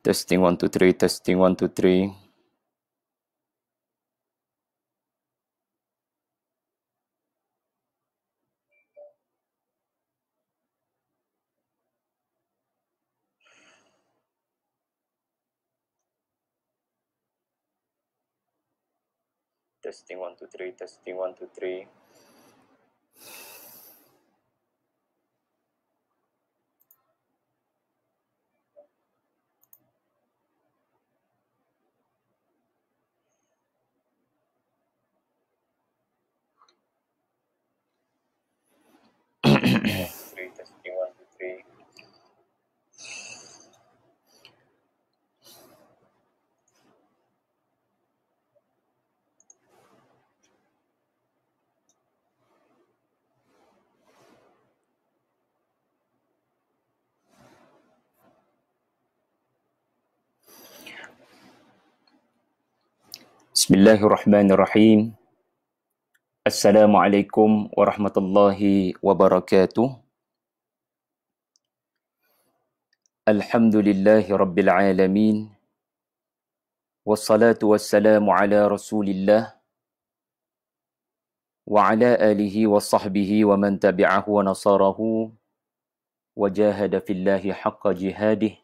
Testing 1 2 3, testing 1 2 3. Testing 1 2 3, testing 1 2 3. Testing 1 2 3. Bismillahirrahmanirrahim. Assalamualaikum warahmatullahi wabarakatuh. Alhamdulillahi rabbil alamin. Wassalatu wassalamu ala rasulillah wa ala alihi wa sahbihi wa man tabi'ahu wa nasarahu wa jahada fillahi haqqa jihadih.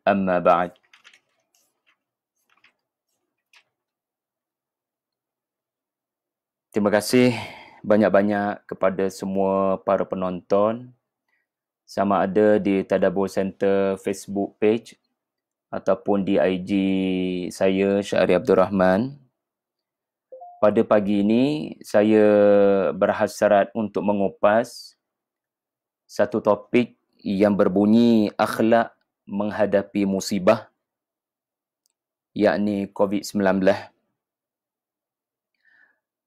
Amma ba'd. Terima kasih banyak-banyak kepada semua para penonton, sama ada di Tadabbur Center Facebook page ataupun di IG saya, Syahri Abdul Rahman. Pada pagi ini, saya berhasrat untuk mengupas satu topik yang berbunyi akhlak menghadapi musibah, yakni COVID-19.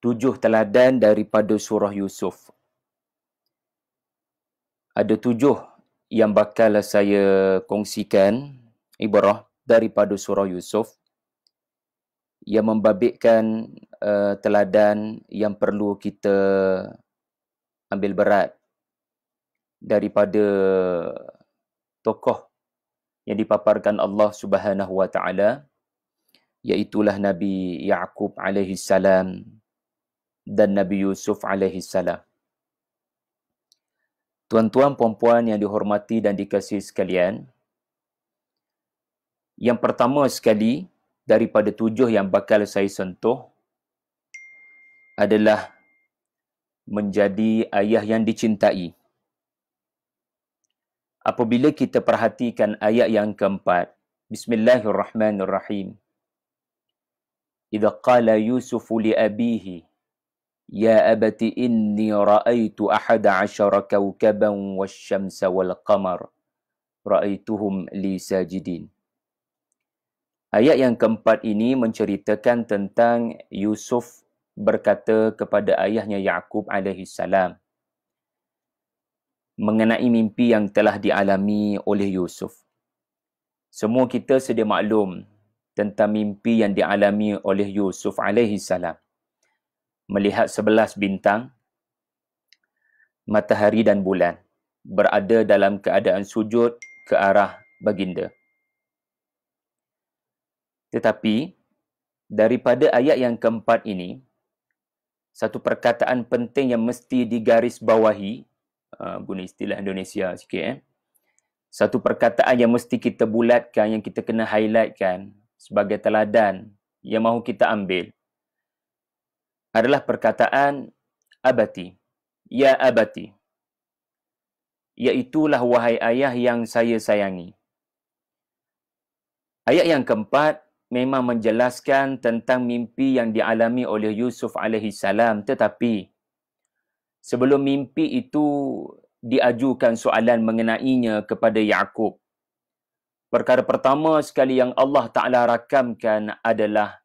7 teladan daripada surah Yusuf. Ada 7 yang bakal saya kongsikan ibrah daripada surah Yusuf yang membabitkan teladan yang perlu kita ambil berat daripada tokoh yang dipaparkan Allah Subhanahu wa taala, iaitulah Nabi Yaqub alaihi salam dan Nabi Yusuf alaihi salam. Tuan-tuan, puan-puan yang dihormati dan dikasihi sekalian, yang pertama sekali daripada 7 yang bakal saya sentuh adalah menjadi ayah yang dicintai. Apabila kita perhatikan ayat yang keempat, Bismillahirrahmanirrahim. Idza qala Yusufu li abihi Ya abati inni ra'aitu ahada 'ashara kawkaban wasyamsa wal qamar ra'aituhum li sajidin. Ayat yang keempat ini menceritakan tentang Yusuf berkata kepada ayahnya Yaqub alaihi salam mengenai mimpi yang telah dialami oleh Yusuf. Semua kita sedia maklum tentang mimpi yang dialami oleh Yusuf alaihi salam. Melihat 11 bintang, matahari dan bulan berada dalam keadaan sujud ke arah baginda. Tetapi daripada ayat yang keempat ini, satu perkataan penting yang mesti digarisbawahi, guna istilah Indonesia sikit, satu perkataan yang mesti kita bulatkan, yang kita kena highlightkan sebagai teladan yang mahu kita ambil, adalah perkataan abati. Ya abati. Iaitulah wahai ayah yang saya sayangi. Ayat yang keempat memang menjelaskan tentang mimpi yang dialami oleh Yusuf alaihi salam, tetapi sebelum mimpi itu diajukan soalan mengenainya kepada Yaqub. Perkara pertama sekali yang Allah Ta'ala rakamkan adalah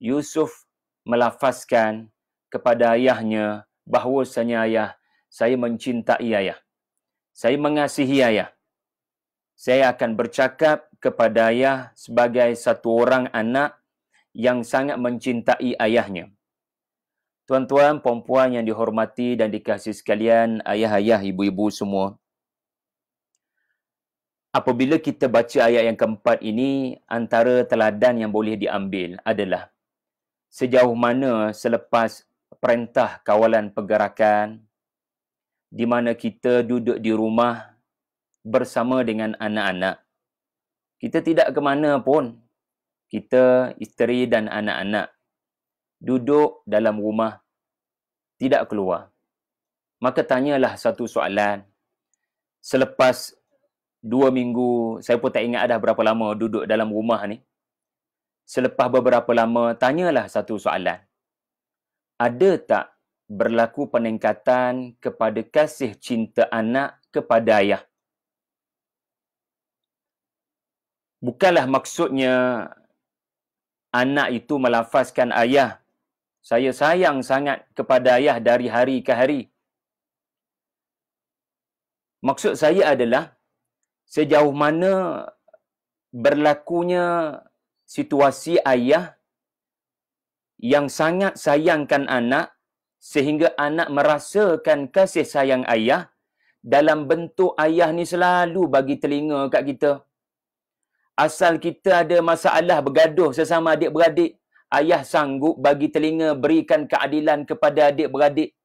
Yusuf melafazkan kepada ayahnya bahawasanya ayah, saya mencintai ayah. Saya mengasihi ayah. Saya akan bercakap kepada ayah sebagai satu orang anak yang sangat mencintai ayahnya. Tuan-tuan, puan-puan yang dihormati dan dikasihi sekalian, ayah-ayah, ibu-ibu semua. Apabila kita baca ayat yang keempat ini, antara teladan yang boleh diambil adalah sejauh mana selepas perintah kawalan pergerakan, di mana kita duduk di rumah bersama dengan anak-anak. Kita tidak ke mana pun. Kita, isteri dan anak-anak, duduk dalam rumah, tidak keluar. Maka tanyalah satu soalan. Selepas 2 minggu, saya pun tak ingat dah berapa lama duduk dalam rumah ni. Selepas beberapa lama, tanyalah satu soalan. Ada tak berlaku peningkatan kepada kasih cinta anak kepada ayah? Bukanlah maksudnya anak itu melafazkan ayah, saya sayang sangat kepada ayah dari hari ke hari. Maksud saya adalah sejauh mana berlakunya situasi ayah yang sangat sayangkan anak sehingga anak merasakan kasih sayang ayah dalam bentuk ayah ni selalu bagi telinga kat kita. Asal kita ada masalah bergaduh sesama adik-beradik, ayah sanggup bagi telinga berikan keadilan kepada adik-beradik.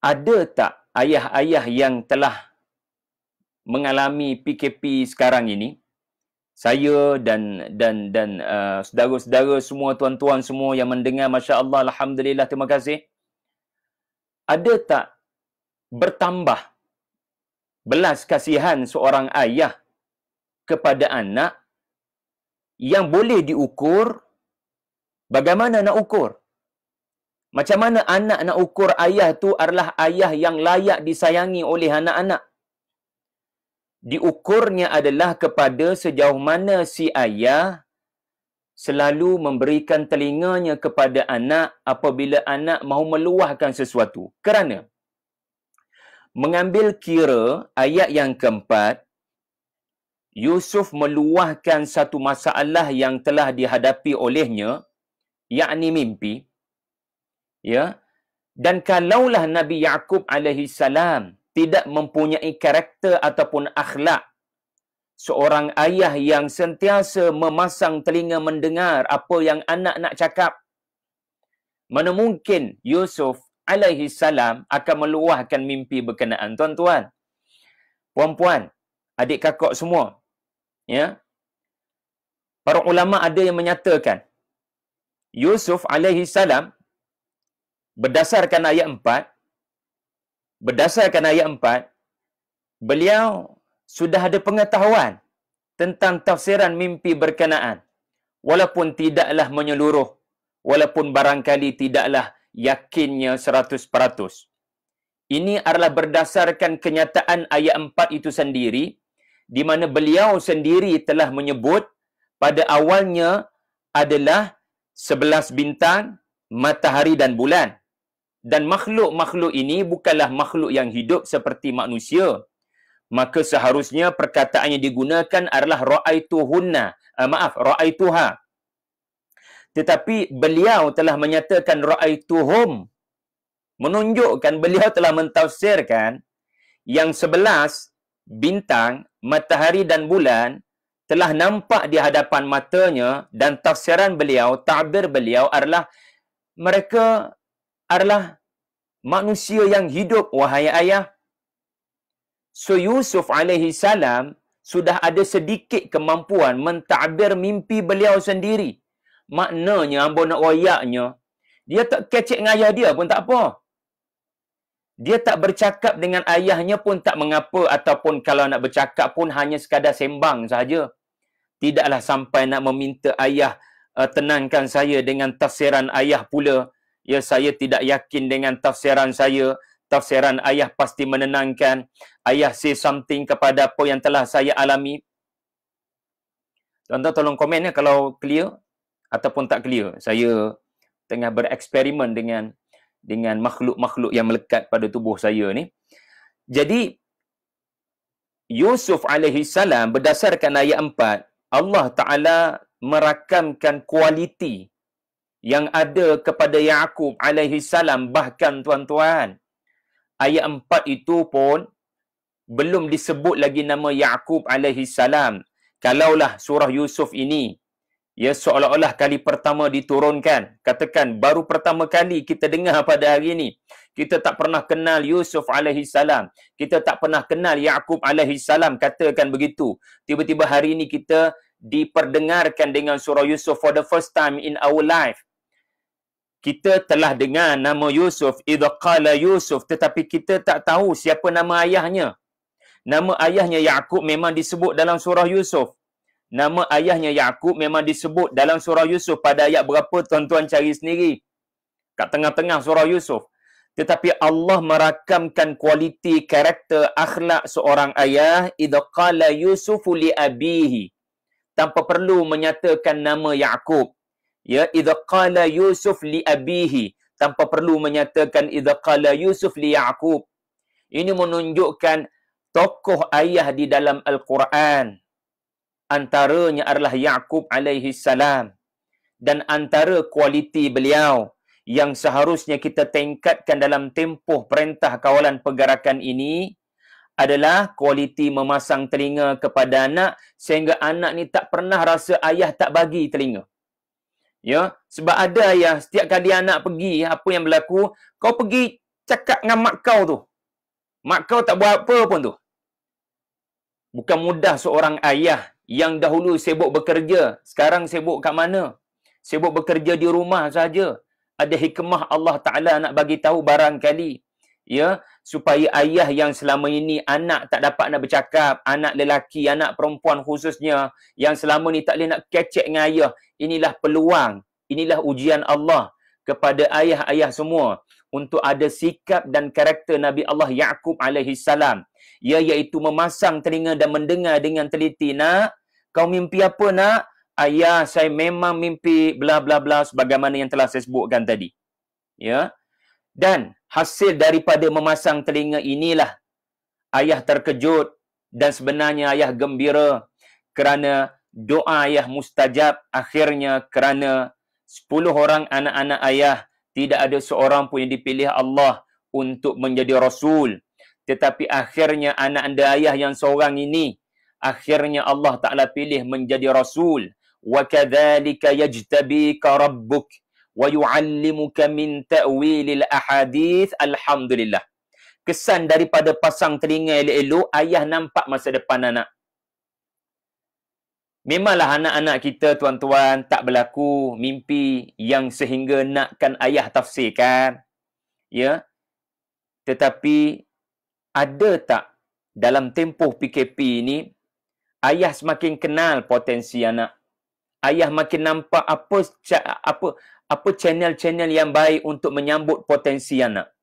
Ada tak ayah-ayah yang telah mengalami PKP sekarang ini? Saya dan saudara-saudara semua, tuan-tuan semua yang mendengar, masya-Allah, alhamdulillah, terima kasih. Ada tak bertambah belas kasihan seorang ayah kepada anak yang boleh diukur? Bagaimana nak ukur? Macam mana anak nak ukur ayah tu adalah ayah yang layak disayangi oleh anak-anak? Diukurnya adalah kepada sejauh mana si ayah selalu memberikan telinganya kepada anak apabila anak mahu meluahkan sesuatu. Kerana mengambil kira ayat yang keempat, Yusuf meluahkan satu masalah yang telah dihadapi olehnya, yakni mimpi. Ya. Dan kalaulah Nabi Yaqub alaihi salam tidak mempunyai karakter ataupun akhlak seorang ayah yang sentiasa memasang telinga mendengar apa yang anak nak cakap, mana mungkin Yusuf alaihi salam akan meluahkan mimpi berkenaan. Tuan-tuan, puan-puan, adik kakak semua, ya, para ulama ada yang menyatakan Yusuf alaihi salam berdasarkan ayat 4, beliau sudah ada pengetahuan tentang tafsiran mimpi berkenaan, walaupun tidaklah menyeluruh, walaupun barangkali tidaklah yakinnya 100%. Ini adalah berdasarkan kenyataan ayat 4 itu sendiri, di mana beliau sendiri telah menyebut pada awalnya adalah 11 bintang, matahari dan bulan. Dan makhluk-makhluk ini bukanlah makhluk yang hidup seperti manusia. Maka seharusnya perkataan yang digunakan adalah ra'aituha. Tetapi beliau telah menyatakan ra'aituhum, menunjukkan beliau telah mentafsirkan yang 11 bintang, matahari dan bulan telah nampak di hadapan matanya, dan tafsiran beliau, ta'bir beliau adalah mereka adalah manusia yang hidup, wahai ayah. So Yusuf alaihi salam sudah ada sedikit kemampuan menta'bir mimpi beliau sendiri. Maknanya, ambo nak royaknya, dia tak kecek dengan ayah dia pun tak apa. Dia tak bercakap dengan ayahnya pun tak mengapa, ataupun kalau nak bercakap pun hanya sekadar sembang sahaja. Tidaklah sampai nak meminta ayah, tenangkan saya dengan tafsiran ayah pula. Ya, saya tidak yakin dengan tafsiran saya. Tafsiran ayah pasti menenangkan. Ayah say something kepada apa yang telah saya alami. Tuan-tuan tolong komen ya kalau clear ataupun tak clear. Saya tengah bereksperimen dengan makhluk-makhluk yang melekat pada tubuh saya ni. Jadi Yusuf alaihi salam berdasarkan ayat 4, Allah Ta'ala merakamkan kualiti yang ada kepada Yaqub alaihi salam. Bahkan tuan-tuan, ayat 4 itu pun belum disebut lagi nama Yaqub alaihi salam. Kalaulah surah Yusuf ini seolah-olah kali pertama diturunkan, katakan baru pertama kali kita dengar pada hari ini, kita tak pernah kenal Yusuf alaihi salam, kita tak pernah kenal Yaqub alaihi salam, katakan begitu. Tiba-tiba hari ini kita diperdengarkan dengan surah Yusuf for the first time in our life. Kita telah dengar nama Yusuf, idza qala Yusuf, tetapi kita tak tahu siapa nama ayahnya. Nama ayahnya Yaqub memang disebut dalam surah Yusuf. Nama ayahnya Yaqub memang disebut dalam surah Yusuf. Pada ayat berapa tuan-tuan cari sendiri. Kat tengah-tengah surah Yusuf. Tetapi Allah merakamkan kualiti karakter akhlak seorang ayah. Idza qala Yusufu li abihi. Tanpa perlu menyatakan nama Yaqub. Ya, idza qala Yusuf li abihi. Tanpa perlu menyatakan idza qala Yusuf li Yaqub. Ini menunjukkan tokoh ayah di dalam Al-Quran. Antaranya adalah Yaqub alaihi salam. Dan antara kualiti beliau yang seharusnya kita tingkatkan dalam tempoh perintah kawalan pergerakan ini adalah kualiti memasang telinga kepada anak sehingga anak ni tak pernah rasa ayah tak bagi telinga. Ya, sebab ada ayah setiap kali anak pergi, apa yang berlaku, kau pergi cakap dengan mak kau tu. Mak kau tak buat apa pun tu. Bukan mudah seorang ayah yang dahulu sibuk bekerja, sekarang sibuk kat mana? Sibuk bekerja di rumah saja. Ada hikmah Allah Ta'ala nak bagi tahu barangkali. Ya, supaya ayah yang selama ini anak tak dapat nak bercakap, anak lelaki, anak perempuan khususnya, yang selama ni tak boleh nak kecek dengan ayah, inilah peluang, inilah ujian Allah kepada ayah-ayah semua untuk ada sikap dan karakter Nabi Allah Yaqub alaihi salam. Iaitu memasang telinga dan mendengar dengan teliti. Nak, kau mimpi apa nak? Ayah, saya memang mimpi bla bla bla sebagaimana yang telah saya sebutkan tadi. Ya. Dan hasil daripada memasang telinga inilah ayah terkejut dan sebenarnya ayah gembira kerana doa ayah mustajab. Akhirnya kerana 10 orang anak-anak ayah tidak ada seorang pun yang dipilih Allah untuk menjadi rasul. Tetapi akhirnya anak anda ayah yang seorang ini, akhirnya Allah Ta'ala pilih menjadi rasul. Wa kadzalika yajtabika rabbuk wa yu'allimuka min ta'wilil ahadith. Alhamdulillah. Kesan daripada pasang telinga elok-elok, ayah nampak masa depan anak. Memanglah anak-anak kita tuan-tuan tak berlaku mimpi yang sehingga nakkan ayah tafsirkan. Ya. Tetapi ada tak dalam tempoh PKP ini ayah semakin kenal potensi anak. Ayah makin nampak apa channel-channel yang baik untuk menyambut potensi anak.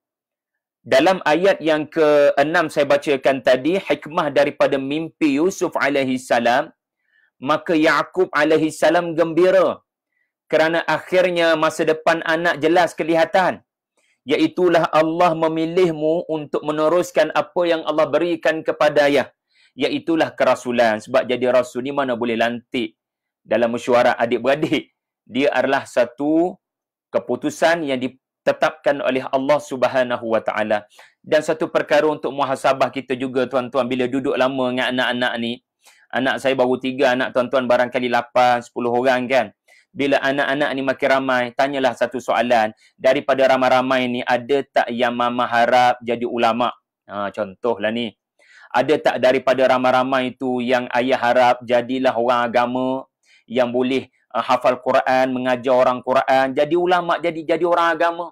Dalam ayat yang ke-6 saya bacakan tadi, hikmah daripada mimpi Yusuf alaihi salam, maka Yaqub alaihi salam gembira kerana akhirnya masa depan anak jelas kelihatan. Iaitulah Allah memilihmu untuk meneruskan apa yang Allah berikan kepada ayah. Iaitulah kerasulan. Sebab jadi rasul ni mana boleh lantik dalam mesyuarat adik-beradik. Dia adalah satu keputusan yang ditetapkan oleh Allah Subhanahu Wa Taala. Dan satu perkara untuk muhasabah kita juga tuan-tuan, bila duduk lama dengan anak-anak ni. Anak saya baru 3, anak tuan-tuan barangkali 8, 10 orang kan. Bila anak-anak ni makin ramai, tanyalah satu soalan. Daripada ramai-ramai ni, ada tak yang mama harap jadi ulama'? Contohlah ni. Ada tak daripada ramai-ramai itu yang ayah harap jadilah orang agama yang boleh hafal Quran, mengajar orang Quran, jadi ulama', jadi orang agama?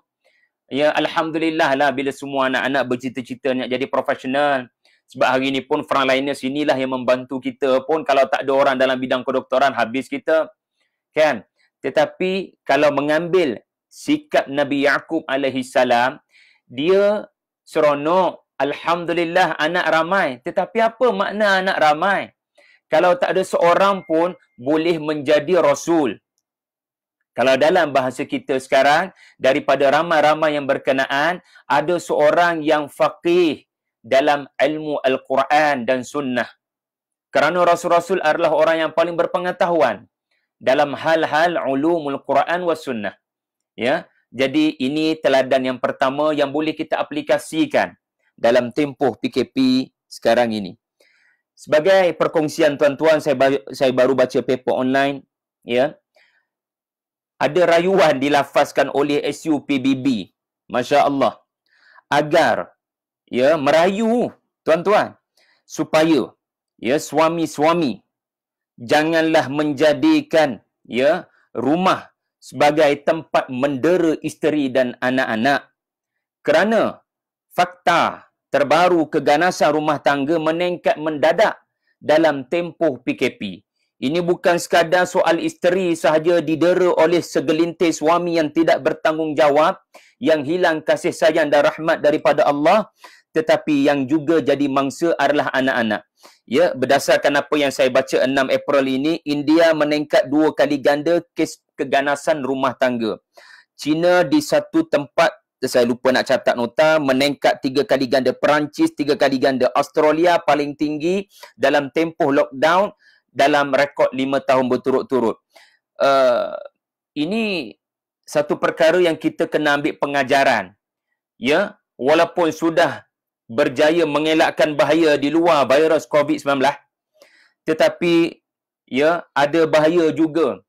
Ya, Alhamdulillah lah bila semua anak-anak bercita-cita nak jadi profesional. Sebab hari ni pun frontliners inilah yang membantu kita pun. Kalau tak ada orang dalam bidang kedoktoran, habis kita. Kan? Tetapi kalau mengambil sikap Nabi Yaqub alaihi salam, dia seronok, alhamdulillah anak ramai. Tetapi apa makna anak ramai kalau tak ada seorang pun boleh menjadi rasul? Kalau dalam bahasa kita sekarang, daripada ramai-ramai yang berkenaan, ada seorang yang faqih dalam ilmu Al-Quran dan sunnah. Kerana rasul-rasul adalah orang yang paling berpengetahuan. dalam hal-hal ulumul Quran was sunnah. Ya. Jadi ini teladan yang pertama yang boleh kita aplikasikan dalam tempoh PKP sekarang ini. Sebagai perkongsian tuan-tuan, saya baru baca paper online, ya. Ada rayuan dilafazkan oleh SUPBB, masya-Allah, agar ya merayu tuan-tuan supaya ya suami-suami janganlah menjadikan ya rumah sebagai tempat mendera isteri dan anak-anak, kerana fakta terbaru keganasan rumah tangga meningkat mendadak dalam tempoh PKP. Ini bukan sekadar soal isteri sahaja didera oleh segelintir suami yang tidak bertanggungjawab, yang hilang kasih sayang dan rahmat daripada Allah, tetapi yang juga jadi mangsa adalah anak-anak. Ya, berdasarkan apa yang saya baca 6 April ini, India meningkat 2 kali ganda kes keganasan rumah tangga. China di satu tempat, saya lupa nak catat nota, meningkat 3 kali ganda. Perancis 3 kali ganda. Australia paling tinggi dalam tempoh lockdown dalam rekod 5 tahun berturut-turut. Ini satu perkara yang kita kena ambil pengajaran. Ya, walaupun sudah berjaya mengelakkan bahaya di luar virus COVID-19, tetapi ya ada bahaya juga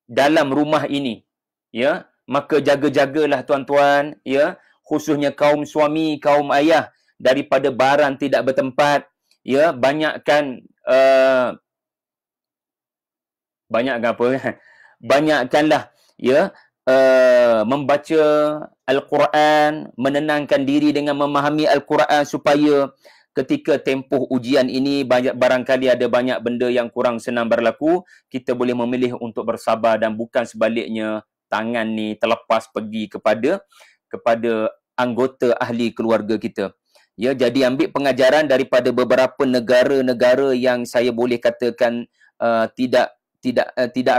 dalam rumah ini. Ya, maka jaga-jagalah tuan-tuan, ya, khususnya kaum suami, kaum ayah, daripada barang tidak bertempat. Ya, banyakkanlah ya membaca Al-Quran, menenangkan diri dengan memahami Al-Quran supaya ketika tempoh ujian ini barangkali ada banyak benda yang kurang senang berlaku, kita boleh memilih untuk bersabar dan bukan sebaliknya tangan ni terlepas pergi kepada anggota ahli keluarga kita. Ya, jadi ambil pengajaran daripada beberapa negara-negara yang saya boleh katakan tidak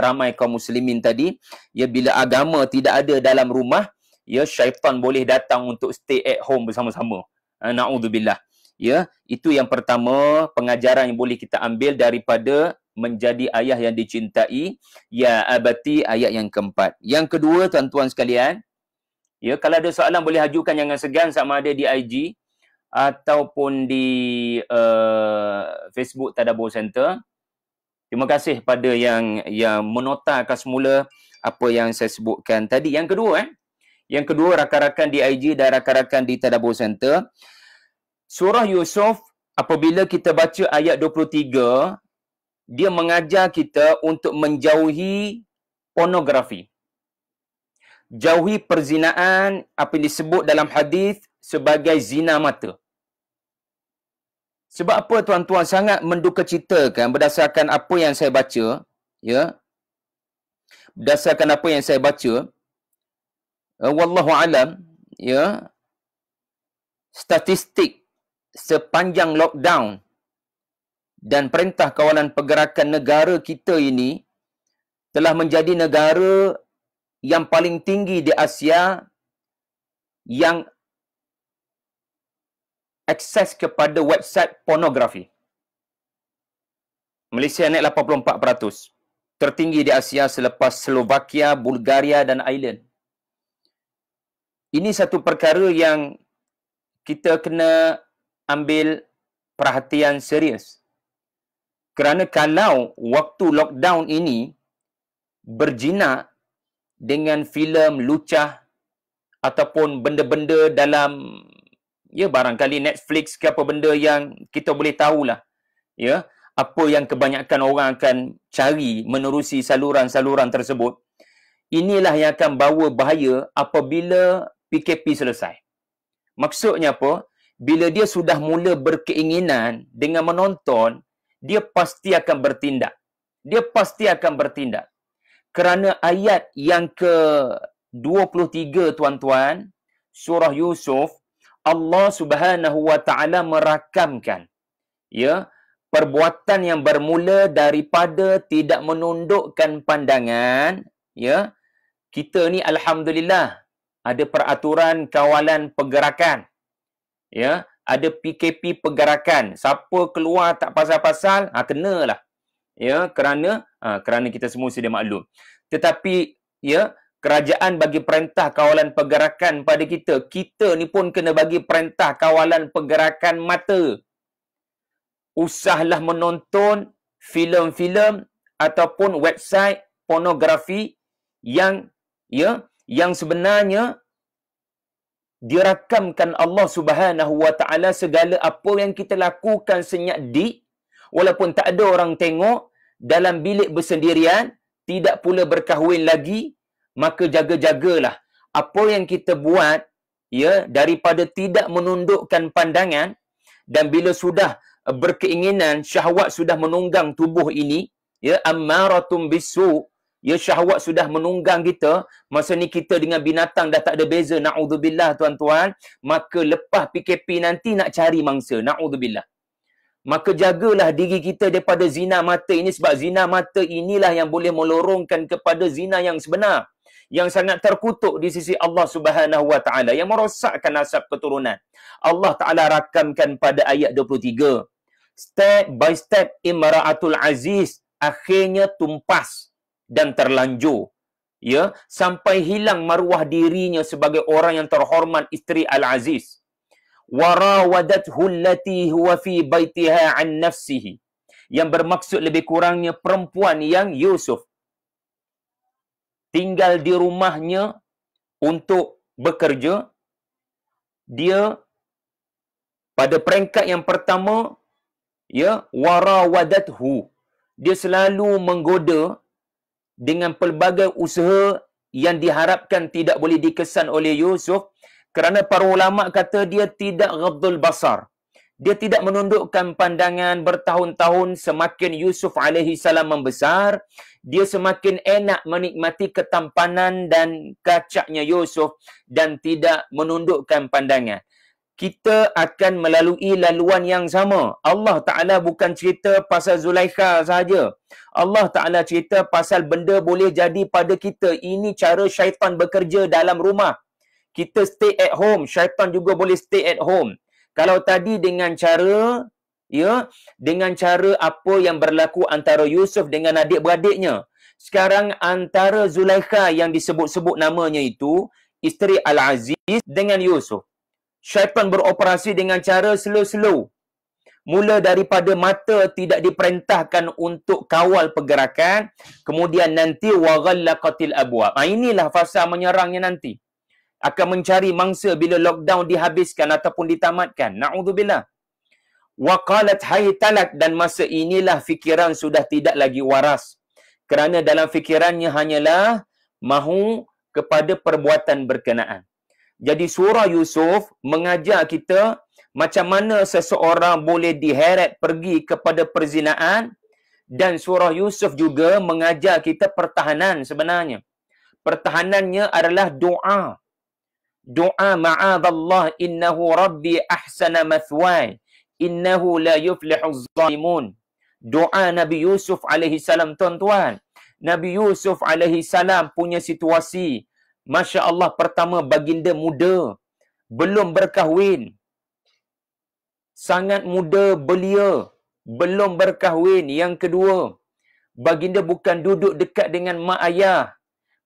ramai kaum muslimin tadi. Ya, bila agama tidak ada dalam rumah, ya syaitan boleh datang untuk stay at home bersama-sama. Na'udzubillah. Ya, itu yang pertama, pengajaran yang boleh kita ambil daripada menjadi ayah yang dicintai, ya abati, ayat yang keempat. Yang kedua, tuan-tuan sekalian, ya, kalau ada soalan boleh ajukan, jangan segan, sama ada di IG ataupun di Facebook Tadabbur Center. Terima kasih pada yang menotakan semula apa yang saya sebutkan tadi. Yang kedua, rakan-rakan di IG dan rakan-rakan di Tadabbur Center, Surah Yusuf apabila kita baca ayat 23, dia mengajar kita untuk menjauhi pornografi. Jauhi perzinaan, apa yang disebut dalam hadis sebagai zina mata. Sebab apa tuan-tuan, sangat mendukacitakan berdasarkan apa yang saya baca, ya. Berdasarkan apa yang saya baca, wallahu alam, ya. Statistik sepanjang lockdown dan Perintah Kawalan Pergerakan negara kita ini telah menjadi negara yang paling tinggi di Asia yang akses kepada website pornografi. Malaysia naik 84%. Tertinggi di Asia selepas Slovakia, Bulgaria dan Ireland. Ini satu perkara yang kita kena ambil perhatian serius. Kerana kalau waktu lockdown ini berjinak dengan filem lucah ataupun benda-benda dalam, ya, barangkali Netflix ke apa benda yang kita boleh tahulah, ya, apa yang kebanyakan orang akan cari menerusi saluran-saluran tersebut. Inilah yang akan bawa bahaya apabila PKP selesai. Maksudnya apa? Bila dia sudah mula berkeinginan dengan menonton, dia pasti akan bertindak. Kerana ayat yang ke-23 tuan-tuan, surah Yusuf, Allah Subhanahu wa taala merakamkan, ya, perbuatan yang bermula daripada tidak menundukkan pandangan, ya. Kita ni alhamdulillah ada peraturan kawalan pergerakan, ya, ada PKP pergerakan. Siapa keluar tak pasal-pasal, kenalah, ya, kerana kita semua sedia maklum. Tetapi ya, kerajaan bagi perintah kawalan pergerakan pada kita. Kita ni pun kena bagi perintah kawalan pergerakan mata. Usahlah menonton filem-filem ataupun website pornografi yang sebenarnya dirakamkan Allah Subhanahu wa taala segala apa yang kita lakukan senyap-dik, walaupun tak ada orang tengok, dalam bilik bersendirian, tidak pula berkahwin lagi, maka jaga-jagalah apa yang kita buat, ya, daripada tidak menundukkan pandangan. Dan bila sudah berkeinginan, syahwat sudah menunggang tubuh ini, ya, ammaratum bisu, ya, syahwat sudah menunggang kita, masa ni kita dengan binatang dah tak ada beza, na'udzubillah tuan-tuan. Maka lepas PKP nanti nak cari mangsa, na'udzubillah. Maka jagalah diri kita daripada zina mata ini, sebab zina mata inilah yang boleh melorongkan kepada zina yang sebenar, yang sangat terkutuk di sisi Allah Subhanahu wa taala, yang merosakkan nasab keturunan. Allah Taala rakamkan pada ayat 23. Step by step Imra'atul Aziz akhirnya tumpas dan terlanjur, ya, sampai hilang maruah dirinya sebagai orang yang terhormat, isteri Al-Aziz. Warawadathu allati huwa fi baitiha an nafsihi, yang bermaksud lebih kurangnya perempuan yang Yusuf tinggal di rumahnya untuk bekerja. Dia pada peringkat yang pertama, ya, warawadathu, dia selalu menggoda dengan pelbagai usaha yang diharapkan tidak boleh dikesan oleh Yusuf, kerana para ulama kata dia tidak ghaddul basar. Dia tidak menundukkan pandangan bertahun-tahun. Semakin Yusuf alaihi salam membesar, dia semakin enak menikmati ketampanan dan kacaknya Yusuf dan tidak menundukkan pandangan. Kita akan melalui laluan yang sama. Allah Ta'ala bukan cerita pasal Zulaikha sahaja. Allah Ta'ala cerita pasal benda boleh jadi pada kita. Ini cara syaitan bekerja dalam rumah. Kita stay at home, syaitan juga boleh stay at home. Kalau tadi dengan cara, ya, dengan cara apa yang berlaku antara Yusuf dengan adik-beradiknya, sekarang antara Zulaikha yang disebut-sebut namanya itu, isteri Al-Aziz, dengan Yusuf. Syaitan beroperasi dengan cara slow-slow. Mula daripada mata tidak diperintahkan untuk kawal pergerakan, kemudian nanti waghallaqatil abwab. Inilah fasa menyerangnya nanti. Akan mencari mangsa bila lockdown dihabiskan ataupun ditamatkan. Na'udzubillah. Waqalat haytalak, dan masa inilah fikiran sudah tidak lagi waras. Kerana dalam fikirannya hanyalah mahu kepada perbuatan berkenaan. Jadi surah Yusuf mengajar kita macam mana seseorang boleh diheret pergi kepada perzinaan, dan surah Yusuf juga mengajar kita pertahanan sebenarnya. Pertahanannya adalah doa. Doa ma'adallah innahu rabbi ahsana mathwai innahu la yuflihuz zalimun. Doa Nabi Yusuf alaihi salam, tuan-tuan. Nabi Yusuf alaihi salam punya situasi, Masya Allah, pertama baginda muda, belum berkahwin. Sangat muda belia, belum berkahwin. Yang kedua, baginda bukan duduk dekat dengan mak ayah.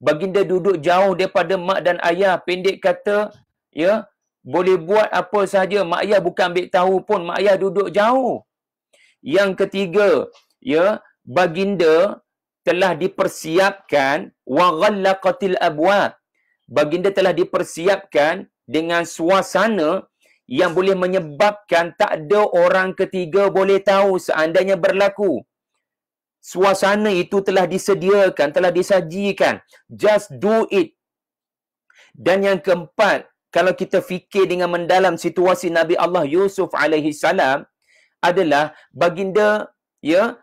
Baginda duduk jauh daripada mak dan ayah. Pendek kata, ya, boleh buat apa sahaja. Mak ayah bukan ambil tahu pun, mak ayah duduk jauh. Yang ketiga, ya, baginda telah dipersiapkan waghallaqatil abwab. Baginda telah dipersiapkan dengan suasana yang boleh menyebabkan tak ada orang ketiga boleh tahu seandainya berlaku. Suasana itu telah disediakan, telah disajikan. Just do it. Dan yang keempat, kalau kita fikir dengan mendalam situasi Nabi Allah Yusuf alaihi salam, adalah baginda, ya,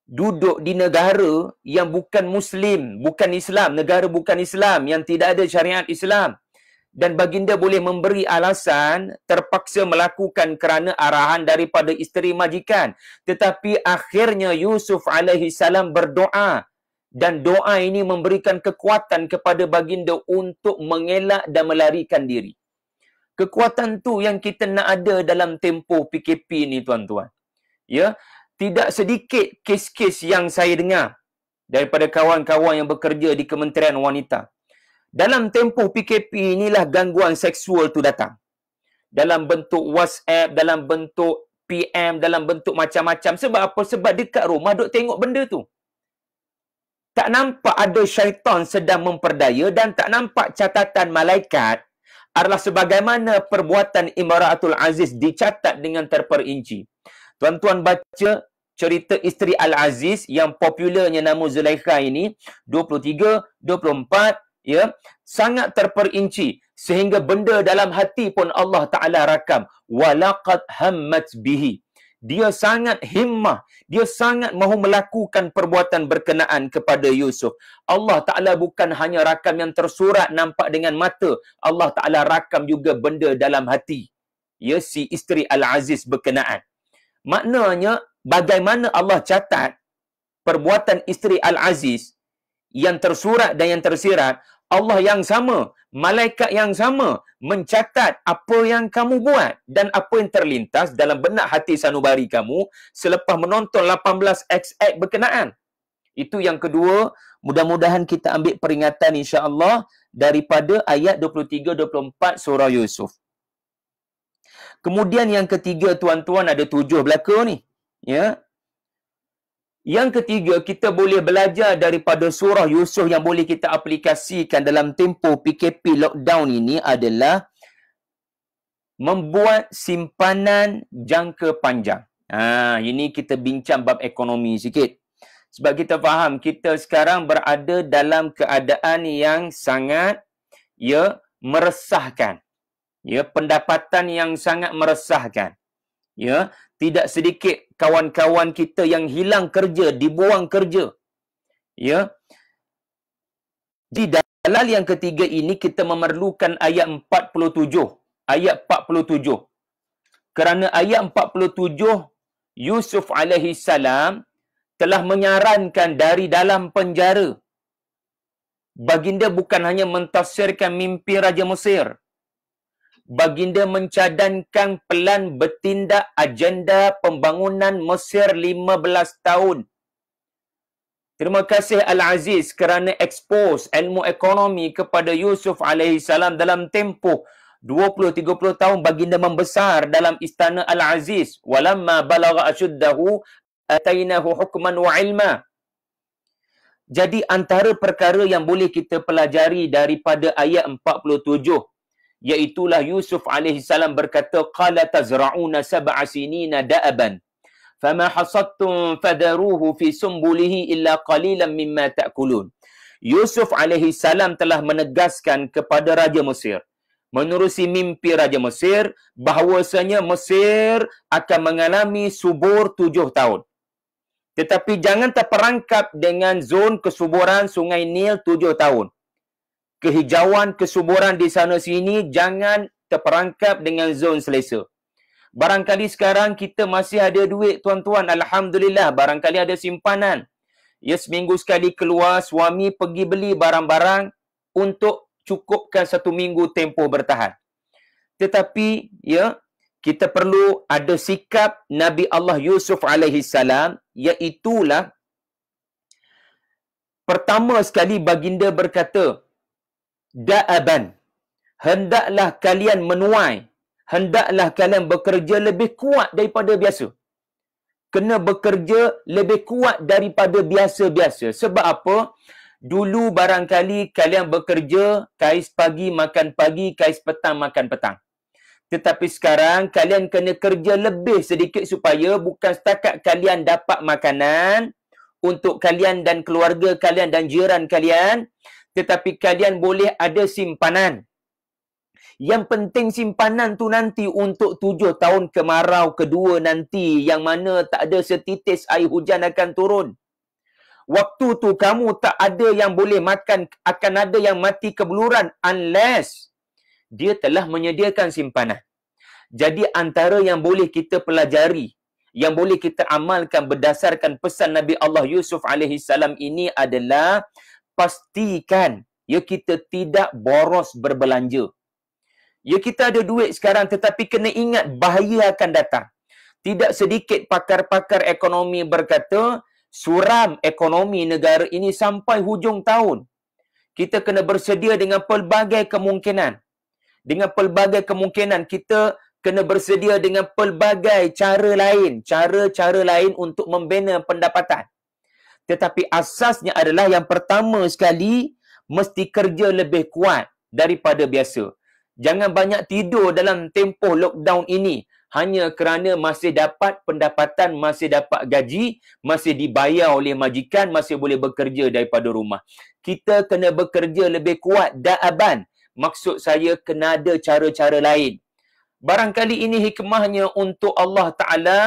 duduk di negara yang bukan Muslim, bukan Islam, negara bukan Islam, yang tidak ada syariat Islam. Dan baginda boleh memberi alasan terpaksa melakukan kerana arahan daripada isteri majikan. Tetapi akhirnya Yusuf alaihi salam berdoa, dan doa ini memberikan kekuatan kepada baginda untuk mengelak dan melarikan diri. Kekuatan tu yang kita nak ada dalam tempoh PKP ni, tuan-tuan. Ya, tidak sedikit kes-kes yang saya dengar daripada kawan-kawan yang bekerja di Kementerian Wanita. Dalam tempoh PKP inilah gangguan seksual tu datang. Dalam bentuk WhatsApp, dalam bentuk PM, dalam bentuk macam-macam. Sebab apa? Sebab dekat rumah duk tengok benda tu. Tak nampak ada syaitan sedang memperdaya dan tak nampak catatan malaikat adalah sebagaimana perbuatan Imra'atul Aziz dicatat dengan terperinci. Tuan-tuan baca cerita isteri Al-Aziz yang popularnya nama Zulaikha ini, 23, 24, ya, sangat terperinci sehingga benda dalam hati pun Allah Ta'ala rakam. Walaqad hammat bihi. Dia sangat himmah, dia sangat mahu melakukan perbuatan berkenaan kepada Yusuf. Allah Ta'ala bukan hanya rakam yang tersurat nampak dengan mata, Allah Ta'ala rakam juga benda dalam hati, ya, si isteri Al-Aziz berkenaan. Maknanya bagaimana Allah catat perbuatan isteri Al-Aziz yang tersurat dan yang tersirat, Allah yang sama, malaikat yang sama mencatat apa yang kamu buat dan apa yang terlintas dalam benak hati sanubari kamu selepas menonton 18XX berkenaan. Itu yang kedua, mudah-mudahan kita ambil peringatan insya-Allah daripada ayat 23-24 surah Yusuf. Kemudian yang ketiga, tuan-tuan, ada 7 belaka ni, ya. Yang ketiga, kita boleh belajar daripada surah Yusuf yang boleh kita aplikasikan dalam tempoh PKP lockdown ini adalah membuat simpanan jangka panjang. Ini kita bincang bab ekonomi sikit. Sebab kita faham kita sekarang berada dalam keadaan yang sangat, ya, meresahkan. Ya, pendapatan yang sangat meresahkan. Ya, tidak sedikit kawan-kawan kita yang hilang kerja, dibuang kerja. Ya. Di dalal yang ketiga ini kita memerlukan ayat 47. Ayat 47. Kerana ayat 47 Yusuf alaihi salam telah menyarankan dari dalam penjara. Baginda bukan hanya mentafsirkan mimpi Raja Mesir. Baginda mencadangkan pelan bertindak agenda pembangunan Mesir 15 tahun. Terima kasih Al-Aziz kerana expose ilmu ekonomi kepada Yusuf alaihi salam dalam tempoh 20-30 tahun baginda membesar dalam istana Al-Aziz. Walamma balagha ashuddahu atainahu hukman wa ilma. Jadi antara perkara yang boleh kita pelajari daripada ayat 47 iaitulah Yusuf alaihi salam berkata qala tazra'una sab'a sinina da'aban fama hasadtum fadaruhu fi sumbulihi illa qalilan mimma ta'kulun. Yusuf alaihi salam telah menegaskan kepada Raja Mesir menerusi mimpi Raja Mesir bahawasanya Mesir akan mengalami subur 7 tahun. Tetapi jangan terperangkap dengan zon kesuburan Sungai Nil 7 tahun. Kehijauan, kesuburan di sana sini jangan terperangkap dengan zon selesa. Barangkali sekarang kita masih ada duit, tuan-tuan. Alhamdulillah, barangkali ada simpanan. Ya, seminggu sekali keluar, suami pergi beli barang-barang untuk cukupkan 1 minggu tempoh bertahan. Tetapi, ya, kita perlu ada sikap Nabi Allah Yusuf alaihi salam, iaitulah pertama sekali baginda berkata, da'aban, hendaklah kalian menuai, hendaklah kalian bekerja lebih kuat daripada biasa. Kena bekerja lebih kuat daripada biasa-biasa. Sebab apa? Dulu barangkali kalian bekerja, kais pagi makan pagi, kais petang makan petang. Tetapi sekarang kalian kena kerja lebih sedikit supaya bukan setakat kalian dapat makanan untuk kalian dan keluarga kalian dan jiran kalian, tetapi kalian boleh ada simpanan. Yang penting simpanan tu nanti untuk 7 tahun kemarau kedua nanti, yang mana tak ada setitis air hujan akan turun. Waktu tu kamu tak ada yang boleh makan, akan ada yang mati kebeluran unless dia telah menyediakan simpanan. Jadi antara yang boleh kita pelajari, yang boleh kita amalkan berdasarkan pesan Nabi Allah Yusuf alaihi salam ini adalah pastikan ya kita tidak boros berbelanja. Ya, kita ada duit sekarang tetapi kena ingat bahaya akan datang. Tidak sedikit pakar-pakar ekonomi berkata, suram ekonomi negara ini sampai hujung tahun. Kita kena bersedia dengan pelbagai kemungkinan. Dengan pelbagai kemungkinan, kita kena bersedia dengan pelbagai cara lain. Cara-cara lain untuk membina pendapatan. Tetapi asasnya adalah yang pertama sekali, mesti kerja lebih kuat daripada biasa. Jangan banyak tidur dalam tempoh lockdown ini hanya kerana masih dapat pendapatan, masih dapat gaji, masih dibayar oleh majikan, masih boleh bekerja daripada rumah. Kita kena bekerja lebih kuat da'aban. Maksud saya kena ada cara-cara lain. Barangkali ini hikmahnya untuk Allah Ta'ala,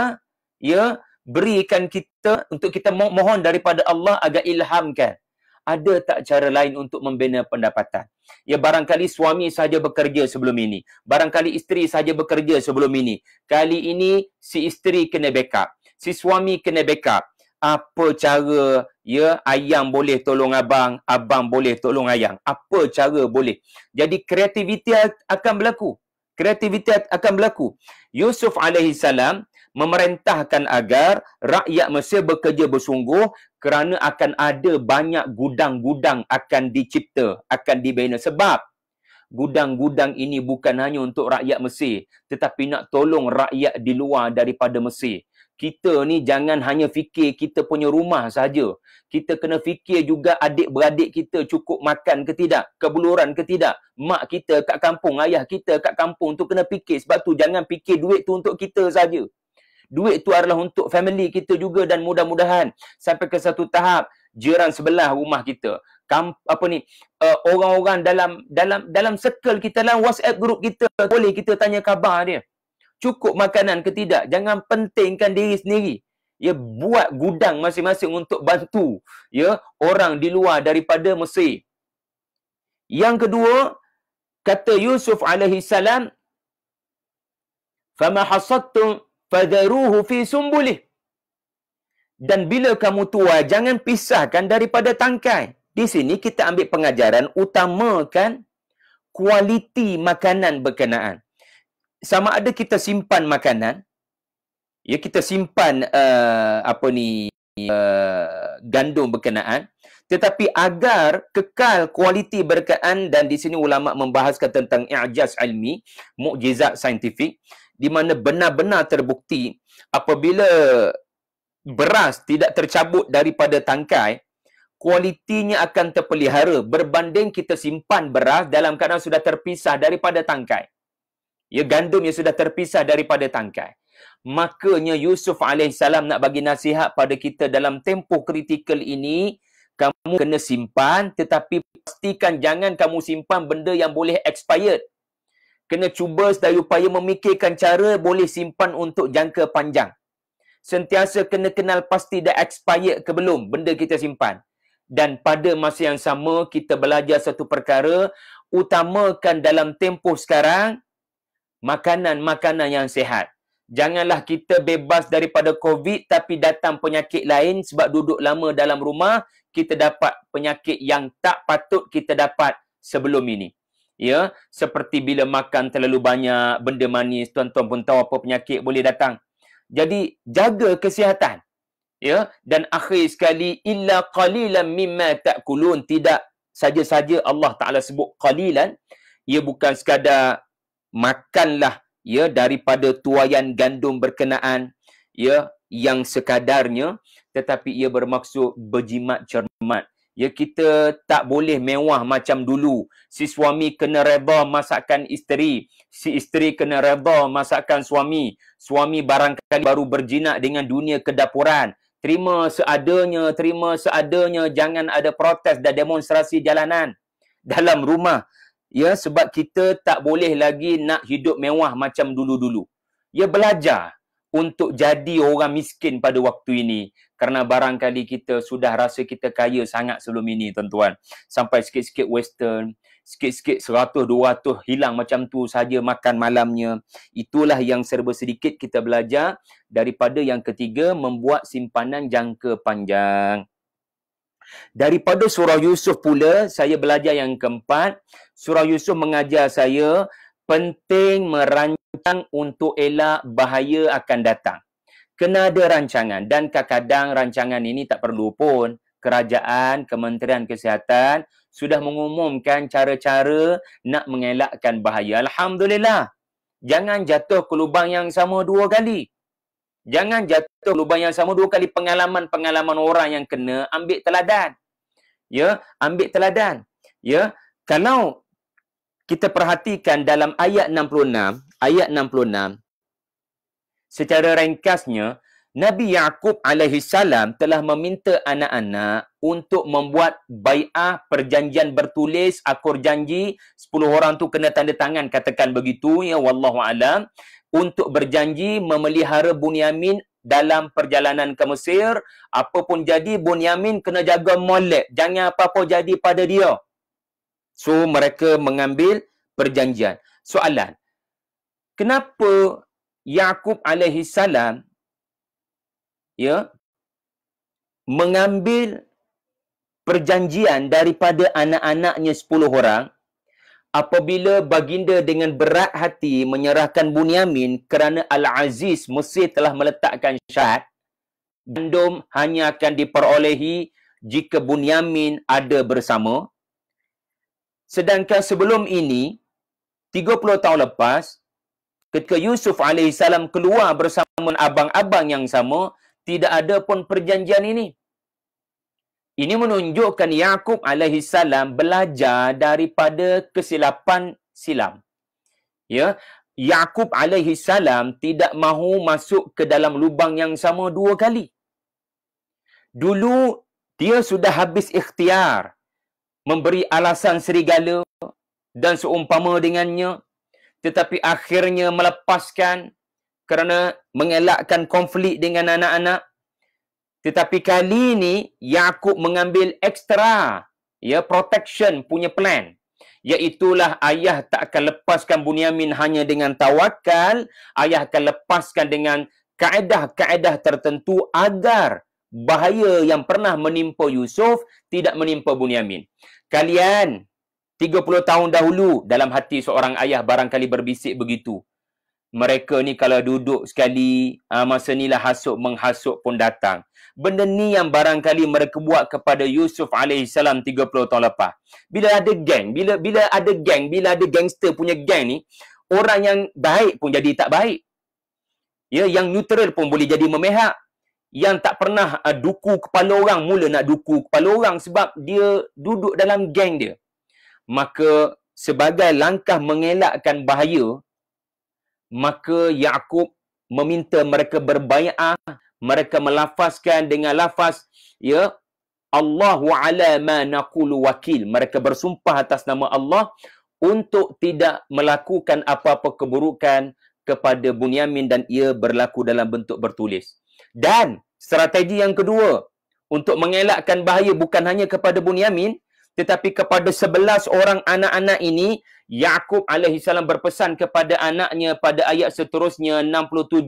ya, berikan kita, untuk kita mohon daripada Allah agar ilhamkan. Ada tak cara lain untuk membina pendapatan? Ya, barangkali suami sahaja bekerja sebelum ini. Barangkali isteri sahaja bekerja sebelum ini. Kali ini si isteri kena backup. Si suami kena backup. Apa cara, ya, ayang boleh tolong abang, abang boleh tolong ayang. Apa cara boleh? Jadi kreativiti akan berlaku. Kreativiti akan berlaku. Yusuf alaihissalam memerintahkan agar rakyat Mesir bekerja bersungguh kerana akan ada banyak gudang-gudang akan dicipta, akan dibina. Sebab gudang-gudang ini bukan hanya untuk rakyat Mesir, tetapi nak tolong rakyat di luar daripada Mesir. Kita ni jangan hanya fikir kita punya rumah saja. Kita kena fikir juga adik-beradik kita cukup makan ke tidak, kebuluran ke tidak. Mak kita kat kampung, ayah kita kat kampung tu kena fikir. Sebab tu jangan fikir duit tu untuk kita saja. Duit tu adalah untuk family kita juga, dan mudah-mudahan sampai ke satu tahap jiran sebelah rumah kita, orang-orang dalam circle kita, dalam WhatsApp group kita, boleh kita tanya khabar dia. Cukup makanan ke tidak? Jangan pentingkan diri sendiri. Ya, buat gudang masing-masing untuk bantu, ya, orang di luar daripada Mesir. Yang kedua, kata Yusuf alaihi salam, "Fama hasadtum fadharuhu fi sumbulih." Dan bila kamu tuai, jangan pisahkan daripada tangkai. Di sini kita ambil pengajaran, utamakan kualiti makanan berkenaan. Sama ada kita simpan makanan, ya, kita simpan gandum berkenaan, tetapi agar kekal kualiti berkenaan. Dan di sini ulama membahaskan tentang i'jaz ilmi, mukjizat saintifik, di mana benar-benar terbukti apabila beras tidak tercabut daripada tangkai, kualitinya akan terpelihara berbanding kita simpan beras dalam keadaan sudah terpisah daripada tangkai. Ya, gandum yang sudah terpisah daripada tangkai. Makanya Yusuf alaihissalam nak bagi nasihat pada kita dalam tempoh kritikal ini, kamu kena simpan, tetapi pastikan jangan kamu simpan benda yang boleh expired. Kena cuba sedaya upaya memikirkan cara boleh simpan untuk jangka panjang. Sentiasa kena kenal pasti dah expired ke belum benda kita simpan. Dan pada masa yang sama kita belajar satu perkara, utamakan dalam tempoh sekarang makanan-makanan yang sihat. Janganlah kita bebas daripada COVID tapi datang penyakit lain sebab duduk lama dalam rumah, kita dapat penyakit yang tak patut kita dapat sebelum ini. Ya, seperti bila makan terlalu banyak benda manis, tuan-tuan pun tahu apa penyakit boleh datang. Jadi jaga kesihatan. Ya, dan akhir sekali, illa qalilan mimma ta'kulun. Tidak saja-saja Allah Taala sebut qalilan, ia bukan sekadar makanlah, ya, daripada tuaian gandum berkenaan, ya, yang sekadarnya, tetapi ia bermaksud berjimat cermat. Ya, kita tak boleh mewah macam dulu. Si suami kena redha masakan isteri, si isteri kena redha masakan suami. Suami barangkali baru berjinak dengan dunia kedapuran. Terima seadanya, jangan ada protes dan demonstrasi jalanan dalam rumah. Ya, sebab kita tak boleh lagi nak hidup mewah macam dulu-dulu. Ya, belajar untuk jadi orang miskin pada waktu ini. Kerana barangkali kita sudah rasa kita kaya sangat sebelum ini, tuan-tuan. Sampai sikit-sikit western, sikit-sikit 100-200 hilang macam tu saja makan malamnya. Itulah yang serba sedikit kita belajar. Daripada yang ketiga, membuat simpanan jangka panjang. Daripada surah Yusuf pula, saya belajar yang keempat. Surah Yusuf mengajar saya penting merancang untuk elak bahaya akan datang. kena ada rancangan. Dan kadang-kadang rancangan ini tak perlu pun. Kerajaan, Kementerian Kesihatan sudah mengumumkan cara-cara nak mengelakkan bahaya. Alhamdulillah. Jangan jatuh ke lubang yang sama 2 kali. Jangan jatuh ke lubang yang sama 2 kali. Pengalaman-pengalaman orang yang kena, ambil teladan. Ya, ambil teladan. Ya, kalau kita perhatikan dalam ayat 66, secara ringkasnya, Nabi Yaqub alaihi salam telah meminta anak-anak untuk membuat bai'ah, perjanjian bertulis, akor janji, 10 orang tu kena tanda tangan, katakan begitu, ya wallahu alam, untuk berjanji memelihara Bunyamin dalam perjalanan ke Mesir. Apa pun jadi, Bunyamin kena jaga molek, jangan apa-apa jadi pada dia. So mereka mengambil perjanjian. Soalan, kenapa Yaqub alaihi salam ya mengambil perjanjian daripada anak-anaknya 10 orang apabila baginda dengan berat hati menyerahkan Bunyamin kerana Al-Aziz Mesir telah meletakkan syarat gandum hanya akan diperolehi jika Bunyamin ada bersama. Sedangkan sebelum ini 30 tahun lepas ketika Yusuf AS keluar bersama abang-abang yang sama, tidak ada pun perjanjian ini. Ini menunjukkan Yaqub AS belajar daripada kesilapan silam. Ya, Yaqub AS tidak mahu masuk ke dalam lubang yang sama 2 kali. Dulu dia sudah habis ikhtiar memberi alasan serigala dan seumpama dengannya, tetapi akhirnya melepaskan kerana mengelakkan konflik dengan anak-anak. Tetapi kali ini Yaqub mengambil ekstra, ya, protection punya plan. Iaitulah ayah tak akan lepaskan Bunyamin hanya dengan tawakal, ayah akan lepaskan dengan kaedah-kaedah tertentu agar bahaya yang pernah menimpa Yusuf tidak menimpa Bunyamin. Kalian 30 tahun dahulu dalam hati seorang ayah barangkali berbisik begitu. Mereka ni kalau duduk sekali, masa inilah hasut menghasut pun datang. Benda ni yang barangkali mereka buat kepada Yusuf AS 30 tahun lepas. Bila ada geng, bila ada gangster punya geng ni, orang yang baik pun jadi tak baik. Ya, yang neutral pun boleh jadi memihak. Yang tak pernah duku kepala orang mula nak duku kepala orang sebab dia duduk dalam geng dia. Maka sebagai langkah mengelakkan bahaya, maka Yaqub meminta mereka berbai'ah, mereka melafazkan dengan lafaz, ya, Allahu ala ma naqulu wakil. Mereka bersumpah atas nama Allah untuk tidak melakukan apa-apa keburukan kepada Bunyamin dan ia berlaku dalam bentuk bertulis. Dan strategi yang kedua untuk mengelakkan bahaya bukan hanya kepada Bunyamin tetapi kepada 11 orang anak-anak ini, Yaqub AS berpesan kepada anaknya pada ayat seterusnya 67,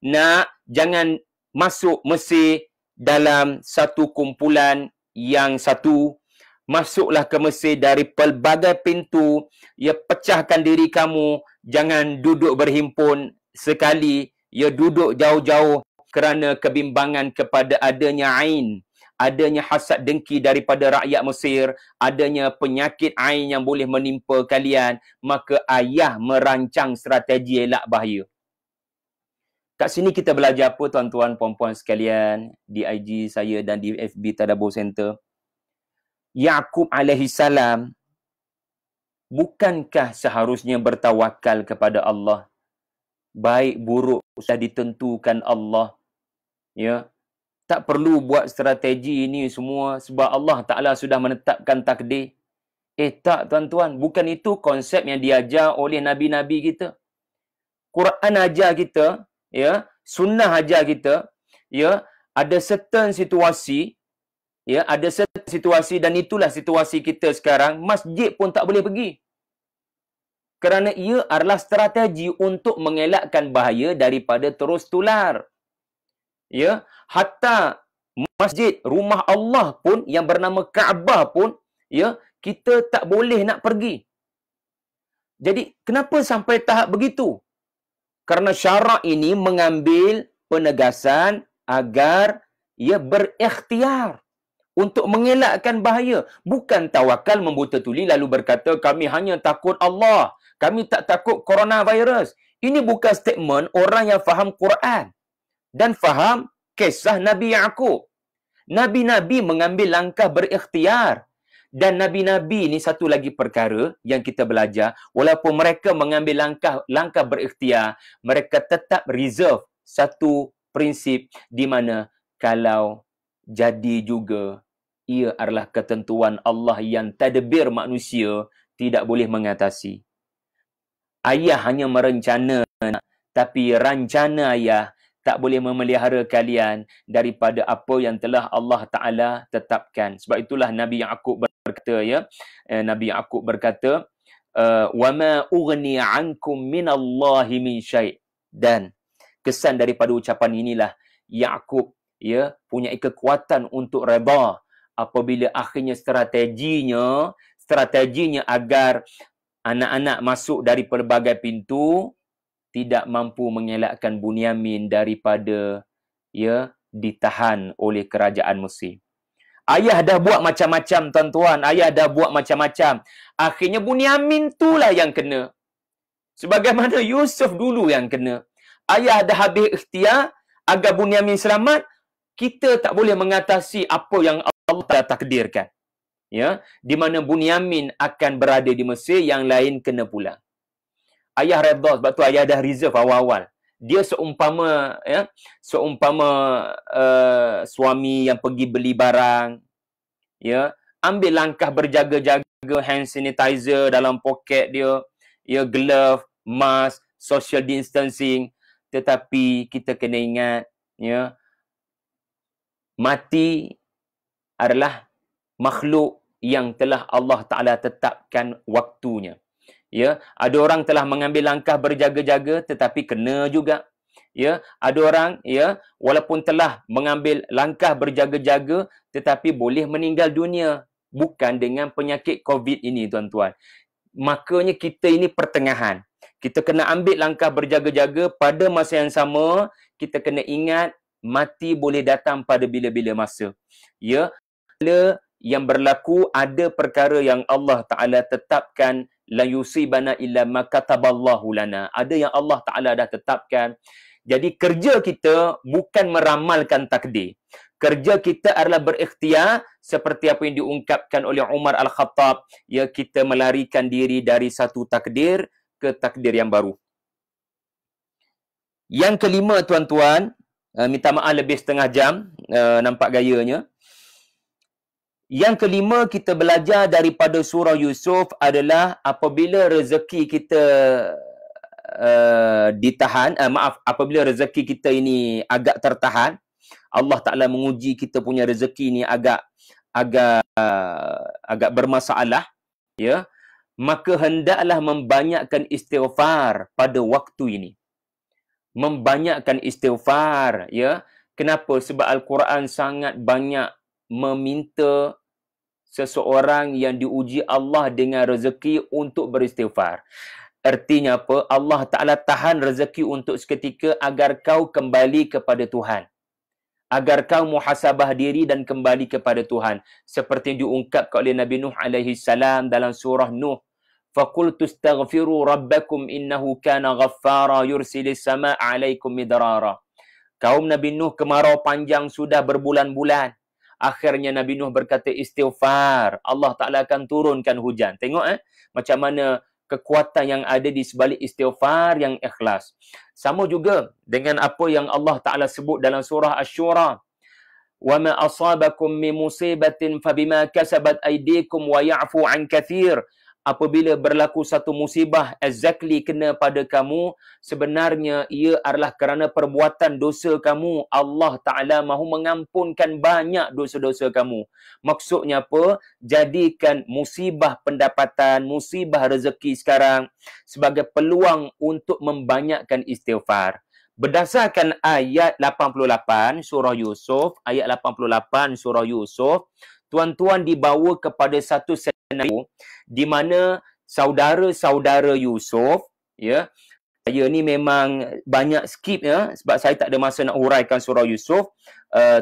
nak jangan masuk Mesir dalam satu kumpulan yang satu. Masuklah ke Mesir dari pelbagai pintu. Ya, pecahkan diri kamu. Jangan duduk berhimpun sekali. Ya, duduk jauh-jauh kerana kebimbangan kepada adanya ain, adanya hasad dengki daripada rakyat Mesir, adanya penyakit ain yang boleh menimpa kalian, maka ayah merancang strategi elak bahaya. Kat sini kita belajar apa tuan-tuan puan-puan sekalian di IG saya dan di FB Tadabbur Center? Yaqub alaihi salam bukankah seharusnya bertawakal kepada Allah? Baik buruk sudah ditentukan Allah. Ya, tak perlu buat strategi ini semua sebab Allah Ta'ala sudah menetapkan takdir. Tak tuan-tuan, bukan itu konsep yang diajar oleh Nabi-Nabi kita. Quran ajar kita, ya, sunnah ajar kita, ya, ada certain situasi, ya, ada certain situasi dan itulah situasi kita sekarang, masjid pun tak boleh pergi. Kerana ia adalah strategi untuk mengelakkan bahaya daripada terus tular. Ya, hatta masjid rumah Allah pun yang bernama Kaabah pun, ya, kita tak boleh nak pergi. Jadi kenapa sampai tahap begitu? Kerana syarak ini mengambil penegasan agar ia berikhtiar untuk mengelakkan bahaya. Bukan tawakal membuta tuli lalu berkata, kami hanya takut Allah. Kami tak takut coronavirus. Ini bukan statement orang yang faham Quran dan faham kisah Nabi Ya'qub. Nabi-Nabi mengambil langkah berikhtiar. Dan Nabi-Nabi ni satu lagi perkara yang kita belajar. Walaupun mereka mengambil langkah berikhtiar, mereka tetap reserve satu prinsip di mana kalau jadi juga ia adalah ketentuan Allah yang tadbir manusia tidak boleh mengatasi. Ayah hanya merencana, tapi rancana ayah tak boleh memelihara kalian daripada apa yang telah Allah Ta'ala tetapkan. Sebab itulah Nabi Ya'qub berkata, Nabi Ya'qub berkata, وَمَا أُغْنِي عَنْكُمْ مِنَ اللَّهِ مِنْ شَيْءٍ. Dan kesan daripada ucapan inilah Ya'qub punya kekuatan untuk redha apabila akhirnya strateginya agar anak-anak masuk dari pelbagai pintu tidak mampu mengelakkan Bunyamin daripada ditahan oleh kerajaan Mesir. Ayah dah buat macam-macam, tuan-tuan. Ayah dah buat macam-macam. Akhirnya Bunyamin itulah yang kena. Sebagaimana Yusuf dulu yang kena. Ayah dah habis ikhtiar agar Bunyamin selamat. Kita tak boleh mengatasi apa yang Allah dah takdirkan. Di mana Bunyamin akan berada di Mesir, yang lain kena pulang. Ayah redha, sebab tu ayah dah reserve awal-awal. Dia seumpama suami yang pergi beli barang, ambil langkah berjaga-jaga, hand sanitizer dalam poket dia, glove, mask, social distancing. Tetapi kita kena ingat, mati adalah makhluk yang telah Allah Ta'ala tetapkan waktunya. Ada orang telah mengambil langkah berjaga-jaga tetapi kena juga. Ada orang walaupun telah mengambil langkah berjaga-jaga tetapi boleh meninggal dunia bukan dengan penyakit COVID ini, tuan-tuan. Makanya kita ini pertengahan. Kita kena ambil langkah berjaga-jaga, pada masa yang sama kita kena ingat mati boleh datang pada bila-bila masa. Yang berlaku, ada perkara yang Allah Ta'ala tetapkan, la yusibana illa ma kataballahu lana. Ada yang Allah Ta'ala dah tetapkan. Jadi kerja kita bukan meramalkan takdir. Kerja kita adalah berikhtiar seperti apa yang diungkapkan oleh Umar Al-Khattab. Kita melarikan diri dari satu takdir ke takdir yang baru. Yang kelima, tuan-tuan, minta maaf lebih setengah jam, nampak gayanya. Yang kelima kita belajar daripada surah Yusuf adalah apabila rezeki kita ditahan, apabila rezeki kita ini agak tertahan, Allah Ta'ala menguji kita punya rezeki ini agak bermasalah, maka hendaklah membanyakkan istighfar pada waktu ini. Membanyakkan istighfar, Kenapa? Sebab Al-Quran sangat banyak meminta seseorang yang diuji Allah dengan rezeki untuk beristighfar. Artinya apa? Allah Ta'ala tahan rezeki untuk seketika agar kau kembali kepada Tuhan. Agar kau muhasabah diri dan kembali kepada Tuhan. Seperti yang diungkapkan oleh Nabi Nuh alaihi salam dalam surah Nuh. فَقُلْتُ اسْتَغْفِرُوا رَبَّكُمْ إِنَّهُ كَانَ غَفَّارًا يُرْسِلِ السَّمَاءَ عَلَيْكُمْ مِدْرَارًا. Kaum Nabi Nuh kemarau panjang sudah berbulan-bulan. Akhirnya Nabi Nuh berkata istighfar. Allah Ta'ala akan turunkan hujan. Tengok macam mana kekuatan yang ada di sebalik istighfar yang ikhlas. Sama juga dengan apa yang Allah Ta'ala sebut dalam surah Asy-Syura. وَمَا أَصَابَكُم مِّن مُّصِيبَةٍ فَبِمَا كَسَبَتْ أَيْدِيكُمْ وَيَعْفُو عَنْ كَثِيرٍ. Apabila berlaku satu musibah exactly kena pada kamu, sebenarnya ia adalah kerana perbuatan dosa kamu. Allah Ta'ala mahu mengampunkan banyak dosa-dosa kamu. Maksudnya apa? Jadikan musibah pendapatan, musibah rezeki sekarang sebagai peluang untuk membanyakkan istighfar. Berdasarkan ayat 88 surah Yusuf, ayat 88 surah Yusuf, tuan-tuan dibawa kepada satu senario di mana saudara-saudara Yusuf Saya ni memang banyak skip ya, sebab saya tak ada masa nak huraikan surah Yusuf.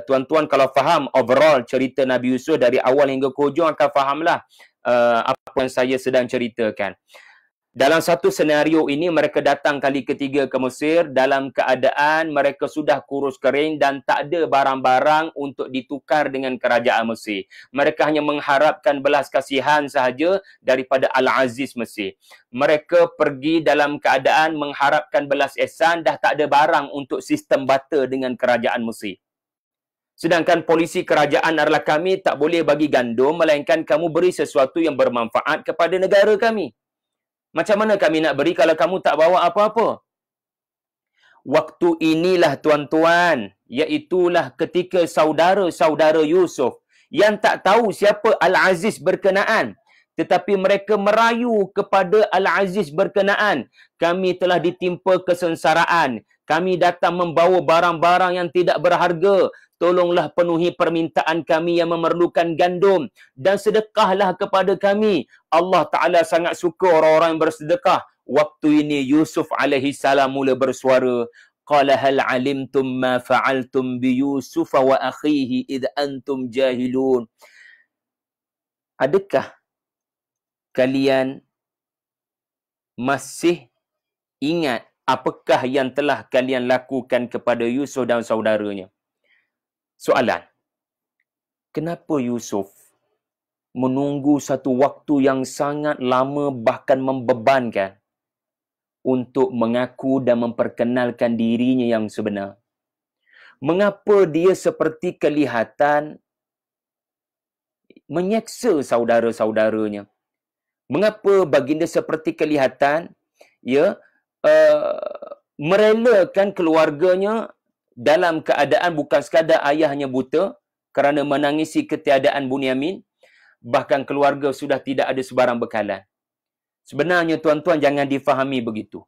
Tuan-tuan kalau faham overall cerita Nabi Yusuf dari awal hingga ke hujung akan fahamlah apa yang saya sedang ceritakan. Dalam satu senario ini, mereka datang kali ketiga ke Mesir dalam keadaan mereka sudah kurus kering dan tak ada barang-barang untuk ditukar dengan kerajaan Mesir. Mereka hanya mengharapkan belas kasihan sahaja daripada Al-Aziz Mesir. Mereka pergi dalam keadaan mengharapkan belas ihsan, dah tak ada barang untuk sistem barter dengan kerajaan Mesir. Sedangkan polisi kerajaan adalah kami tak boleh bagi gandum, melainkan kamu beri sesuatu yang bermanfaat kepada negara kami. Macam mana kami nak beri kalau kamu tak bawa apa-apa? Waktu inilah tuan-tuan, iaitulah ketika saudara-saudara Yusuf yang tak tahu siapa Al-Aziz berkenaan, tetapi mereka merayu kepada Al-Aziz berkenaan. Kami telah ditimpa kesengsaraan. Kami datang membawa barang-barang yang tidak berharga. Tolonglah penuhi permintaan kami yang memerlukan gandum dan sedekahlah kepada kami. Allah Ta'ala sangat suka orang-orang yang bersedekah. Waktu ini Yusuf alaihi salam mula bersuara. Qala hal alimtum ma fa'altum bi Yusuf wa akhihi id antum jahilun. Adakah kalian masih ingat apakah yang telah kalian lakukan kepada Yusuf dan saudaranya? Soalan, kenapa Yusuf menunggu satu waktu yang sangat lama bahkan membebankan untuk mengaku dan memperkenalkan dirinya yang sebenar? Mengapa dia seperti kelihatan menyeksa saudara-saudaranya? Mengapa baginda seperti kelihatan merelakan keluarganya dalam keadaan bukan sekadar ayahnya buta kerana menangisi ketiadaan Bunyamin, bahkan keluarga sudah tidak ada sebarang bekalan. Sebenarnya tuan-tuan jangan difahami begitu.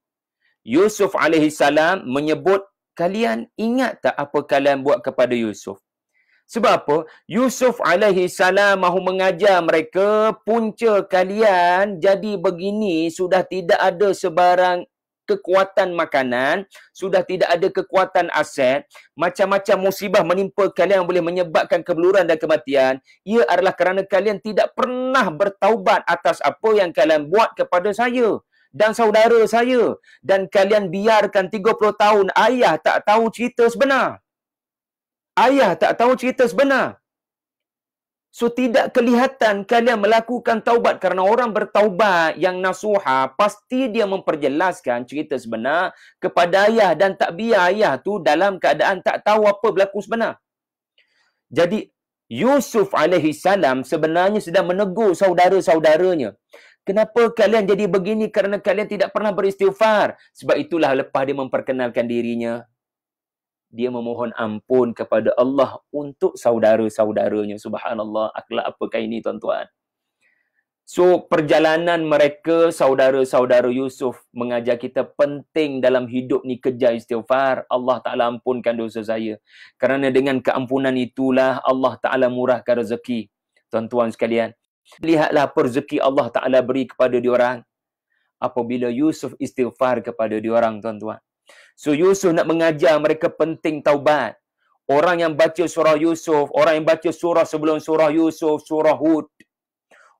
Yusuf alaihi salam menyebut, kalian ingat tak apa kalian buat kepada Yusuf? Sebab apa? Yusuf alaihi salam mahu mengajar mereka, punca kalian jadi begini sudah tidak ada sebarang kekuatan makanan, sudah tidak ada kekuatan aset, macam-macam musibah menimpa kalian boleh menyebabkan kebeluran dan kematian, ia adalah kerana kalian tidak pernah bertaubat atas apa yang kalian buat kepada saya dan saudara saya, dan kalian biarkan 30 tahun ayah tak tahu cerita sebenar. Ayah tak tahu cerita sebenar. So, tidak kelihatan kalian melakukan taubat, kerana orang bertaubat yang nasuha, pasti dia memperjelaskan cerita sebenar kepada ayah dan tak biar ayah tu dalam keadaan tak tahu apa berlaku sebenar. Jadi, Yusuf alaihi salam sebenarnya sedang menegur saudara-saudaranya. Kenapa kalian jadi begini? Kerana kalian tidak pernah beristighfar. Sebab itulah lepas dia memperkenalkan dirinya, dia memohon ampun kepada Allah untuk saudara-saudaranya. Subhanallah, akhlak apakah ini tuan-tuan? So, perjalanan mereka, saudara-saudara Yusuf, mengajar kita penting dalam hidup ni kejar istighfar. Allah Ta'ala ampunkan dosa saya. Kerana dengan keampunan itulah Allah Ta'ala murahkan rezeki. Tuan-tuan sekalian, lihatlah apa rezeki Allah Ta'ala beri kepada diorang apabila Yusuf istighfar kepada diorang, tuan-tuan. So, Yusuf nak mengajar mereka penting taubat. Orang yang baca surah Yusuf, orang yang baca surah sebelum surah Yusuf, surah Hud.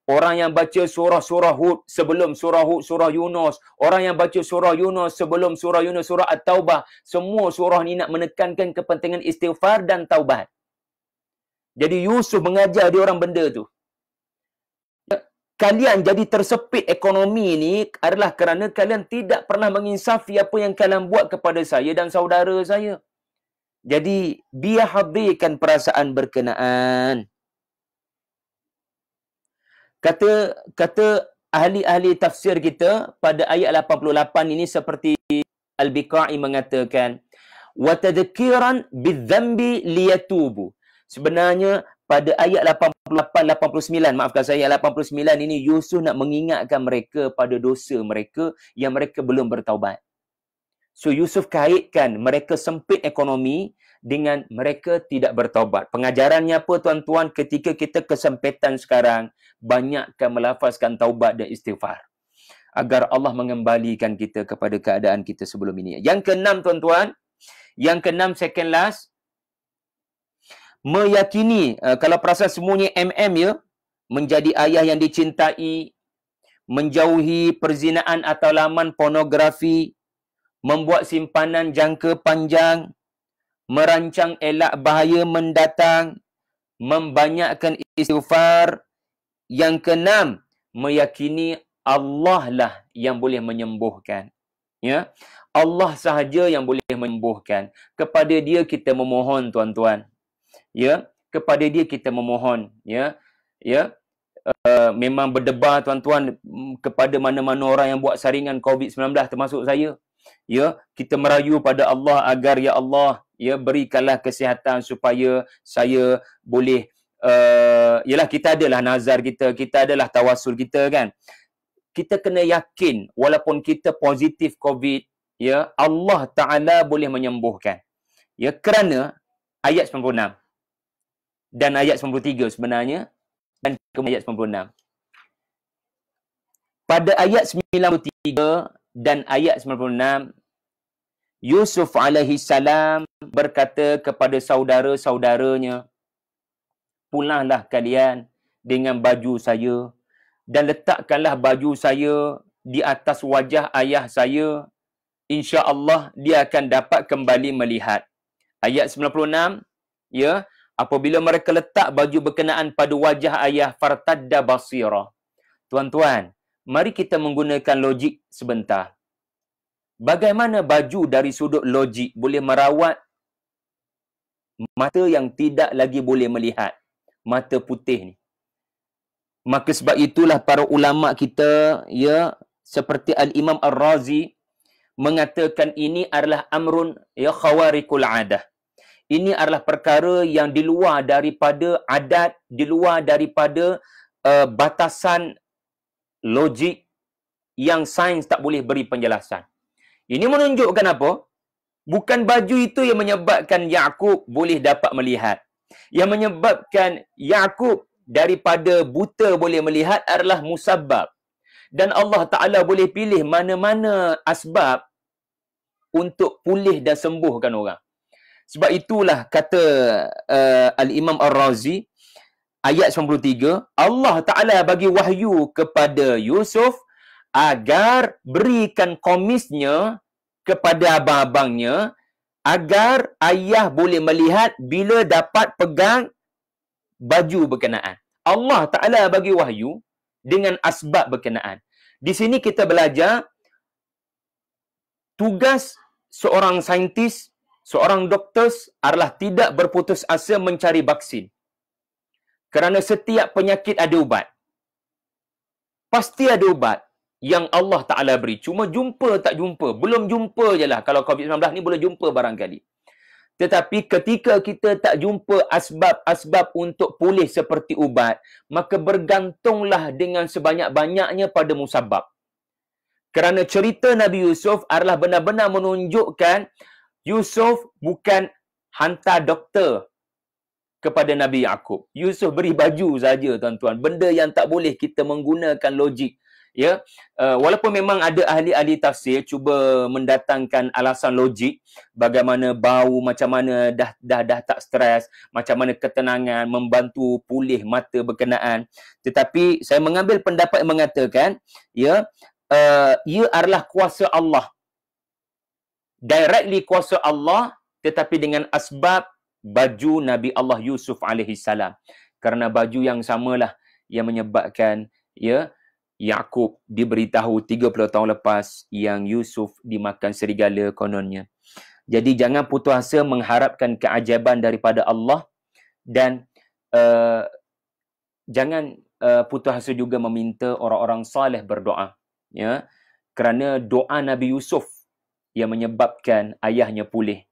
Orang yang baca surah Hud sebelum surah Hud, surah Yunus. Orang yang baca surah Yunus sebelum surah Yunus, surah At-Taubah. Semua surah ni nak menekankan kepentingan istighfar dan taubat. Jadi Yusuf mengajar dia orang benda tu. Kalian jadi tersepit ekonomi ni adalah kerana kalian tidak pernah menginsafi apa yang kalian buat kepada saya dan saudara saya. Jadi, biar hadirkan perasaan berkenaan. Kata ahli-ahli tafsir kita pada ayat 88 ini seperti Al-Biqai mengatakan, wa tadhkiran bidzambi liyatubu. Sebenarnya pada ayat 88-89, maafkan saya, ayat 89 ini Yusuf nak mengingatkan mereka pada dosa mereka yang mereka belum bertaubat. So, Yusuf kaitkan mereka sempit ekonomi dengan mereka tidak bertaubat. Pengajarannya apa, tuan-tuan? Ketika kita kesempitan sekarang, banyakkan melafazkan taubat dan istighfar. agar Allah mengembalikan kita kepada keadaan kita sebelum ini. Yang keenam, tuan-tuan, yang keenam, second last, meyakini, kalau perasan semuanya ya, menjadi ayah yang dicintai, menjauhi perzinaan atau laman pornografi, membuat simpanan jangka panjang, merancang elak bahaya mendatang, membanyakkan istighfar. Yang keenam, meyakini Allah lah yang boleh menyembuhkan. Ya, Allah sahaja yang boleh menyembuhkan. Kepada Dia kita memohon, tuan-tuan. Ya, kepada Dia kita memohon. Ya, memang berdebar, tuan-tuan, kepada mana-mana orang yang buat saringan COVID-19 termasuk saya. Ya, kita merayu pada Allah agar ya Allah, ya, berikanlah kesihatan supaya saya boleh yalah, kita adalah nazar kita adalah tawasul kita, kan. Kita kena yakin walaupun kita positif COVID, ya, Allah Taala boleh menyembuhkan. Ya, kerana ayat 96 dan ayat 93 sebenarnya, dan ayat 96. Pada ayat 93 dan ayat 96, Yusuf alaihi salam berkata kepada saudara-saudaranya, pulanglah kalian dengan baju saya dan letakkanlah baju saya di atas wajah ayah saya. InsyaAllah dia akan dapat kembali melihat. Ayat 96, ya, apabila mereka letak baju berkenaan pada wajah ayah, fartadda basira. Tuan-tuan, mari kita menggunakan logik sebentar. Bagaimana baju dari sudut logik boleh merawat mata yang tidak lagi boleh melihat? Mata putih ni. Maka sebab itulah para ulama kita, ya, seperti Al-Imam Ar-Razi mengatakan ini adalah amrun ya khawarikul adah. Ini adalah perkara yang di luar daripada adat, di luar daripada batasan logik yang sains tak boleh beri penjelasan. Ini menunjukkan apa? Bukan baju itu yang menyebabkan Yaqub boleh dapat melihat. Yang menyebabkan Yaqub daripada buta boleh melihat adalah musabbab. Dan Allah Ta'ala boleh pilih mana-mana asbab untuk pulih dan sembuhkan orang. Sebab itulah kata Al-Imam Ar-Razi, ayat 93, Allah Ta'ala bagi wahyu kepada Yusuf agar berikan komisnya kepada abang-abangnya, agar ayah boleh melihat bila dapat pegang baju berkenaan. Allah Ta'ala bagi wahyu dengan asbab berkenaan. Di sini kita belajar tugas seorang saintis, seorang doktor adalah tidak berputus asa mencari vaksin. Kerana setiap penyakit ada ubat. Pasti ada ubat yang Allah Ta'ala beri. Cuma jumpa tak jumpa. Belum jumpa je lah. Kalau COVID-19 ni boleh jumpa barangkali. Tetapi ketika kita tak jumpa asbab-asbab untuk pulih seperti ubat, maka bergantunglah dengan sebanyak-banyaknya pada musabab. Kerana cerita Nabi Yusuf adalah benar-benar menunjukkan Yusuf bukan hantar doktor kepada Nabi Yaqub. Yusuf beri baju saja, tuan-tuan. Benda yang tak boleh kita menggunakan logik. Ya, walaupun memang ada ahli-ahli tafsir cuba mendatangkan alasan logik, bagaimana bau, macam mana dah tak stres, macam mana ketenangan membantu pulih mata berkenaan. Tetapi saya mengambil pendapat yang mengatakan, ya, ia adalah kuasa Allah. Directly kuasa Allah, tetapi dengan asbab baju Nabi Allah Yusuf alaihi salam. Kerana baju yang samalah yang menyebabkan, ya, Yaqub diberitahu 30 tahun lepas yang Yusuf dimakan serigala kononnya. Jadi jangan putus asa mengharapkan keajaiban daripada Allah, dan jangan putus asa juga meminta orang-orang saleh berdoa, ya. Kerana doa Nabi Yusuf yang menyebabkan ayahnya pulih,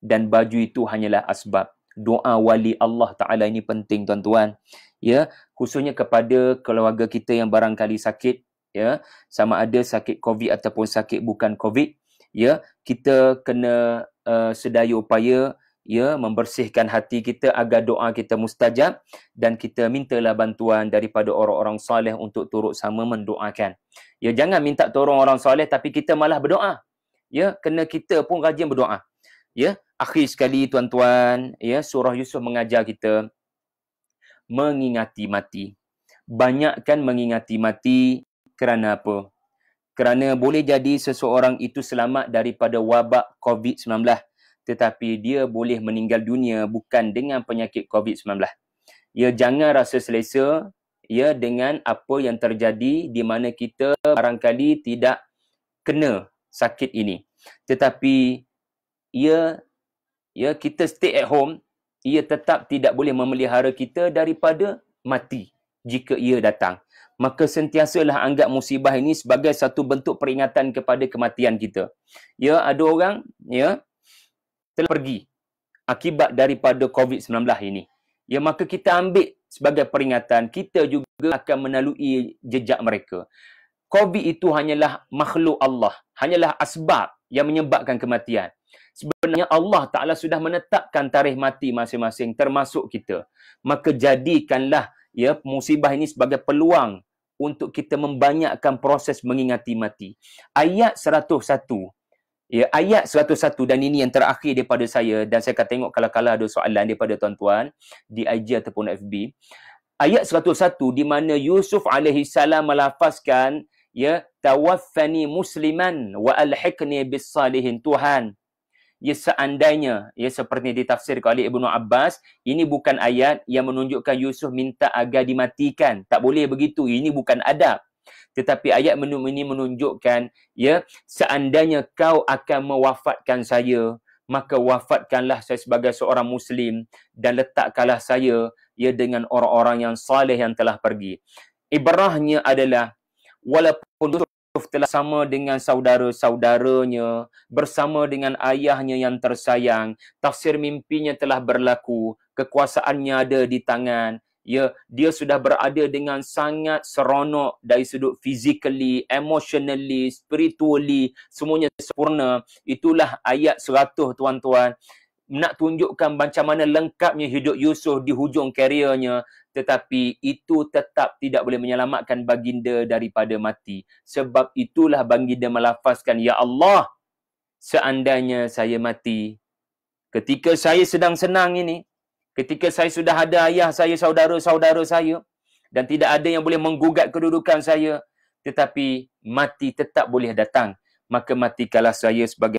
dan baju itu hanyalah asbab. Doa wali Allah Ta'ala ini penting, tuan-tuan. Ya, khususnya kepada keluarga kita yang barangkali sakit, ya, sama ada sakit COVID ataupun sakit bukan COVID, ya, kita kena sedaya upaya, ya, membersihkan hati kita agar doa kita mustajab, dan kita mintalah bantuan daripada orang-orang soleh untuk turut sama mendoakan. Ya, jangan minta tolong orang soleh tapi kita malah berdoa. Ya, kena kita pun rajin berdoa. Ya, akhir sekali tuan-tuan, ya, surah Yusuf mengajar kita mengingati mati. Banyakkan mengingati mati. Kerana apa? Kerana boleh jadi seseorang itu selamat daripada wabak COVID-19, tetapi dia boleh meninggal dunia bukan dengan penyakit COVID-19. Ya, jangan rasa selesa ya dengan apa yang terjadi di mana kita barangkali tidak kena sakit ini. Tetapi ya kita stay at home, ia tetap tidak boleh memelihara kita daripada mati jika ia datang. Maka sentiasalah anggap musibah ini sebagai satu bentuk peringatan kepada kematian kita. Ya, ada orang ya telah pergi akibat daripada COVID-19 ini. Ya, maka kita ambil sebagai peringatan, kita juga akan melalui jejak mereka. COVID itu hanyalah makhluk Allah, hanyalah asbab yang menyebabkan kematian. Sebenarnya Allah Ta'ala sudah menetapkan tarikh mati masing-masing, termasuk kita. Maka jadikanlah ya musibah ini sebagai peluang untuk kita membanyakkan proses mengingati mati. Ayat 101. Ya, ayat 101, dan ini yang terakhir daripada saya, dan saya akan tengok kalau ada soalan daripada tuan-tuan di IG ataupun FB. Ayat 101 di mana Yusuf alaihi salam melafazkan ya tawaffani musliman wa alhiqni bis salihin. Tuhan, ya seandainya, ya seperti ditafsirkan oleh Ibnu Abbas, ini bukan ayat yang menunjukkan Yusuf minta agar dimatikan. Tak boleh begitu. Ini bukan adab. Tetapi ayat ini menunjukkan, ya, seandainya kau akan mewafatkan saya, maka wafatkanlah saya sebagai seorang Muslim dan letakkanlah saya ya dengan orang-orang yang saleh yang telah pergi. Ibrahnya adalah walaupun Yusuf telah sama dengan saudara-saudaranya, bersama dengan ayahnya yang tersayang, tafsir mimpinya telah berlaku, kekuasaannya ada di tangan, ya, dia sudah berada dengan sangat seronok dari sudut physically, emotionally, spiritually, semuanya sempurna. Itulah ayat 100 tuan-tuan, nak tunjukkan macam mana lengkapnya hidup Yusuf di hujung kariernya, tetapi itu tetap tidak boleh menyelamatkan baginda daripada mati. Sebab itulah baginda melafazkan, ya Allah, seandainya saya mati ketika saya sedang senang ini, ketika saya sudah ada ayah saya, saudara-saudara saya, dan tidak ada yang boleh menggugat kedudukan saya, tetapi mati tetap boleh datang, maka matikanlah saya sebagai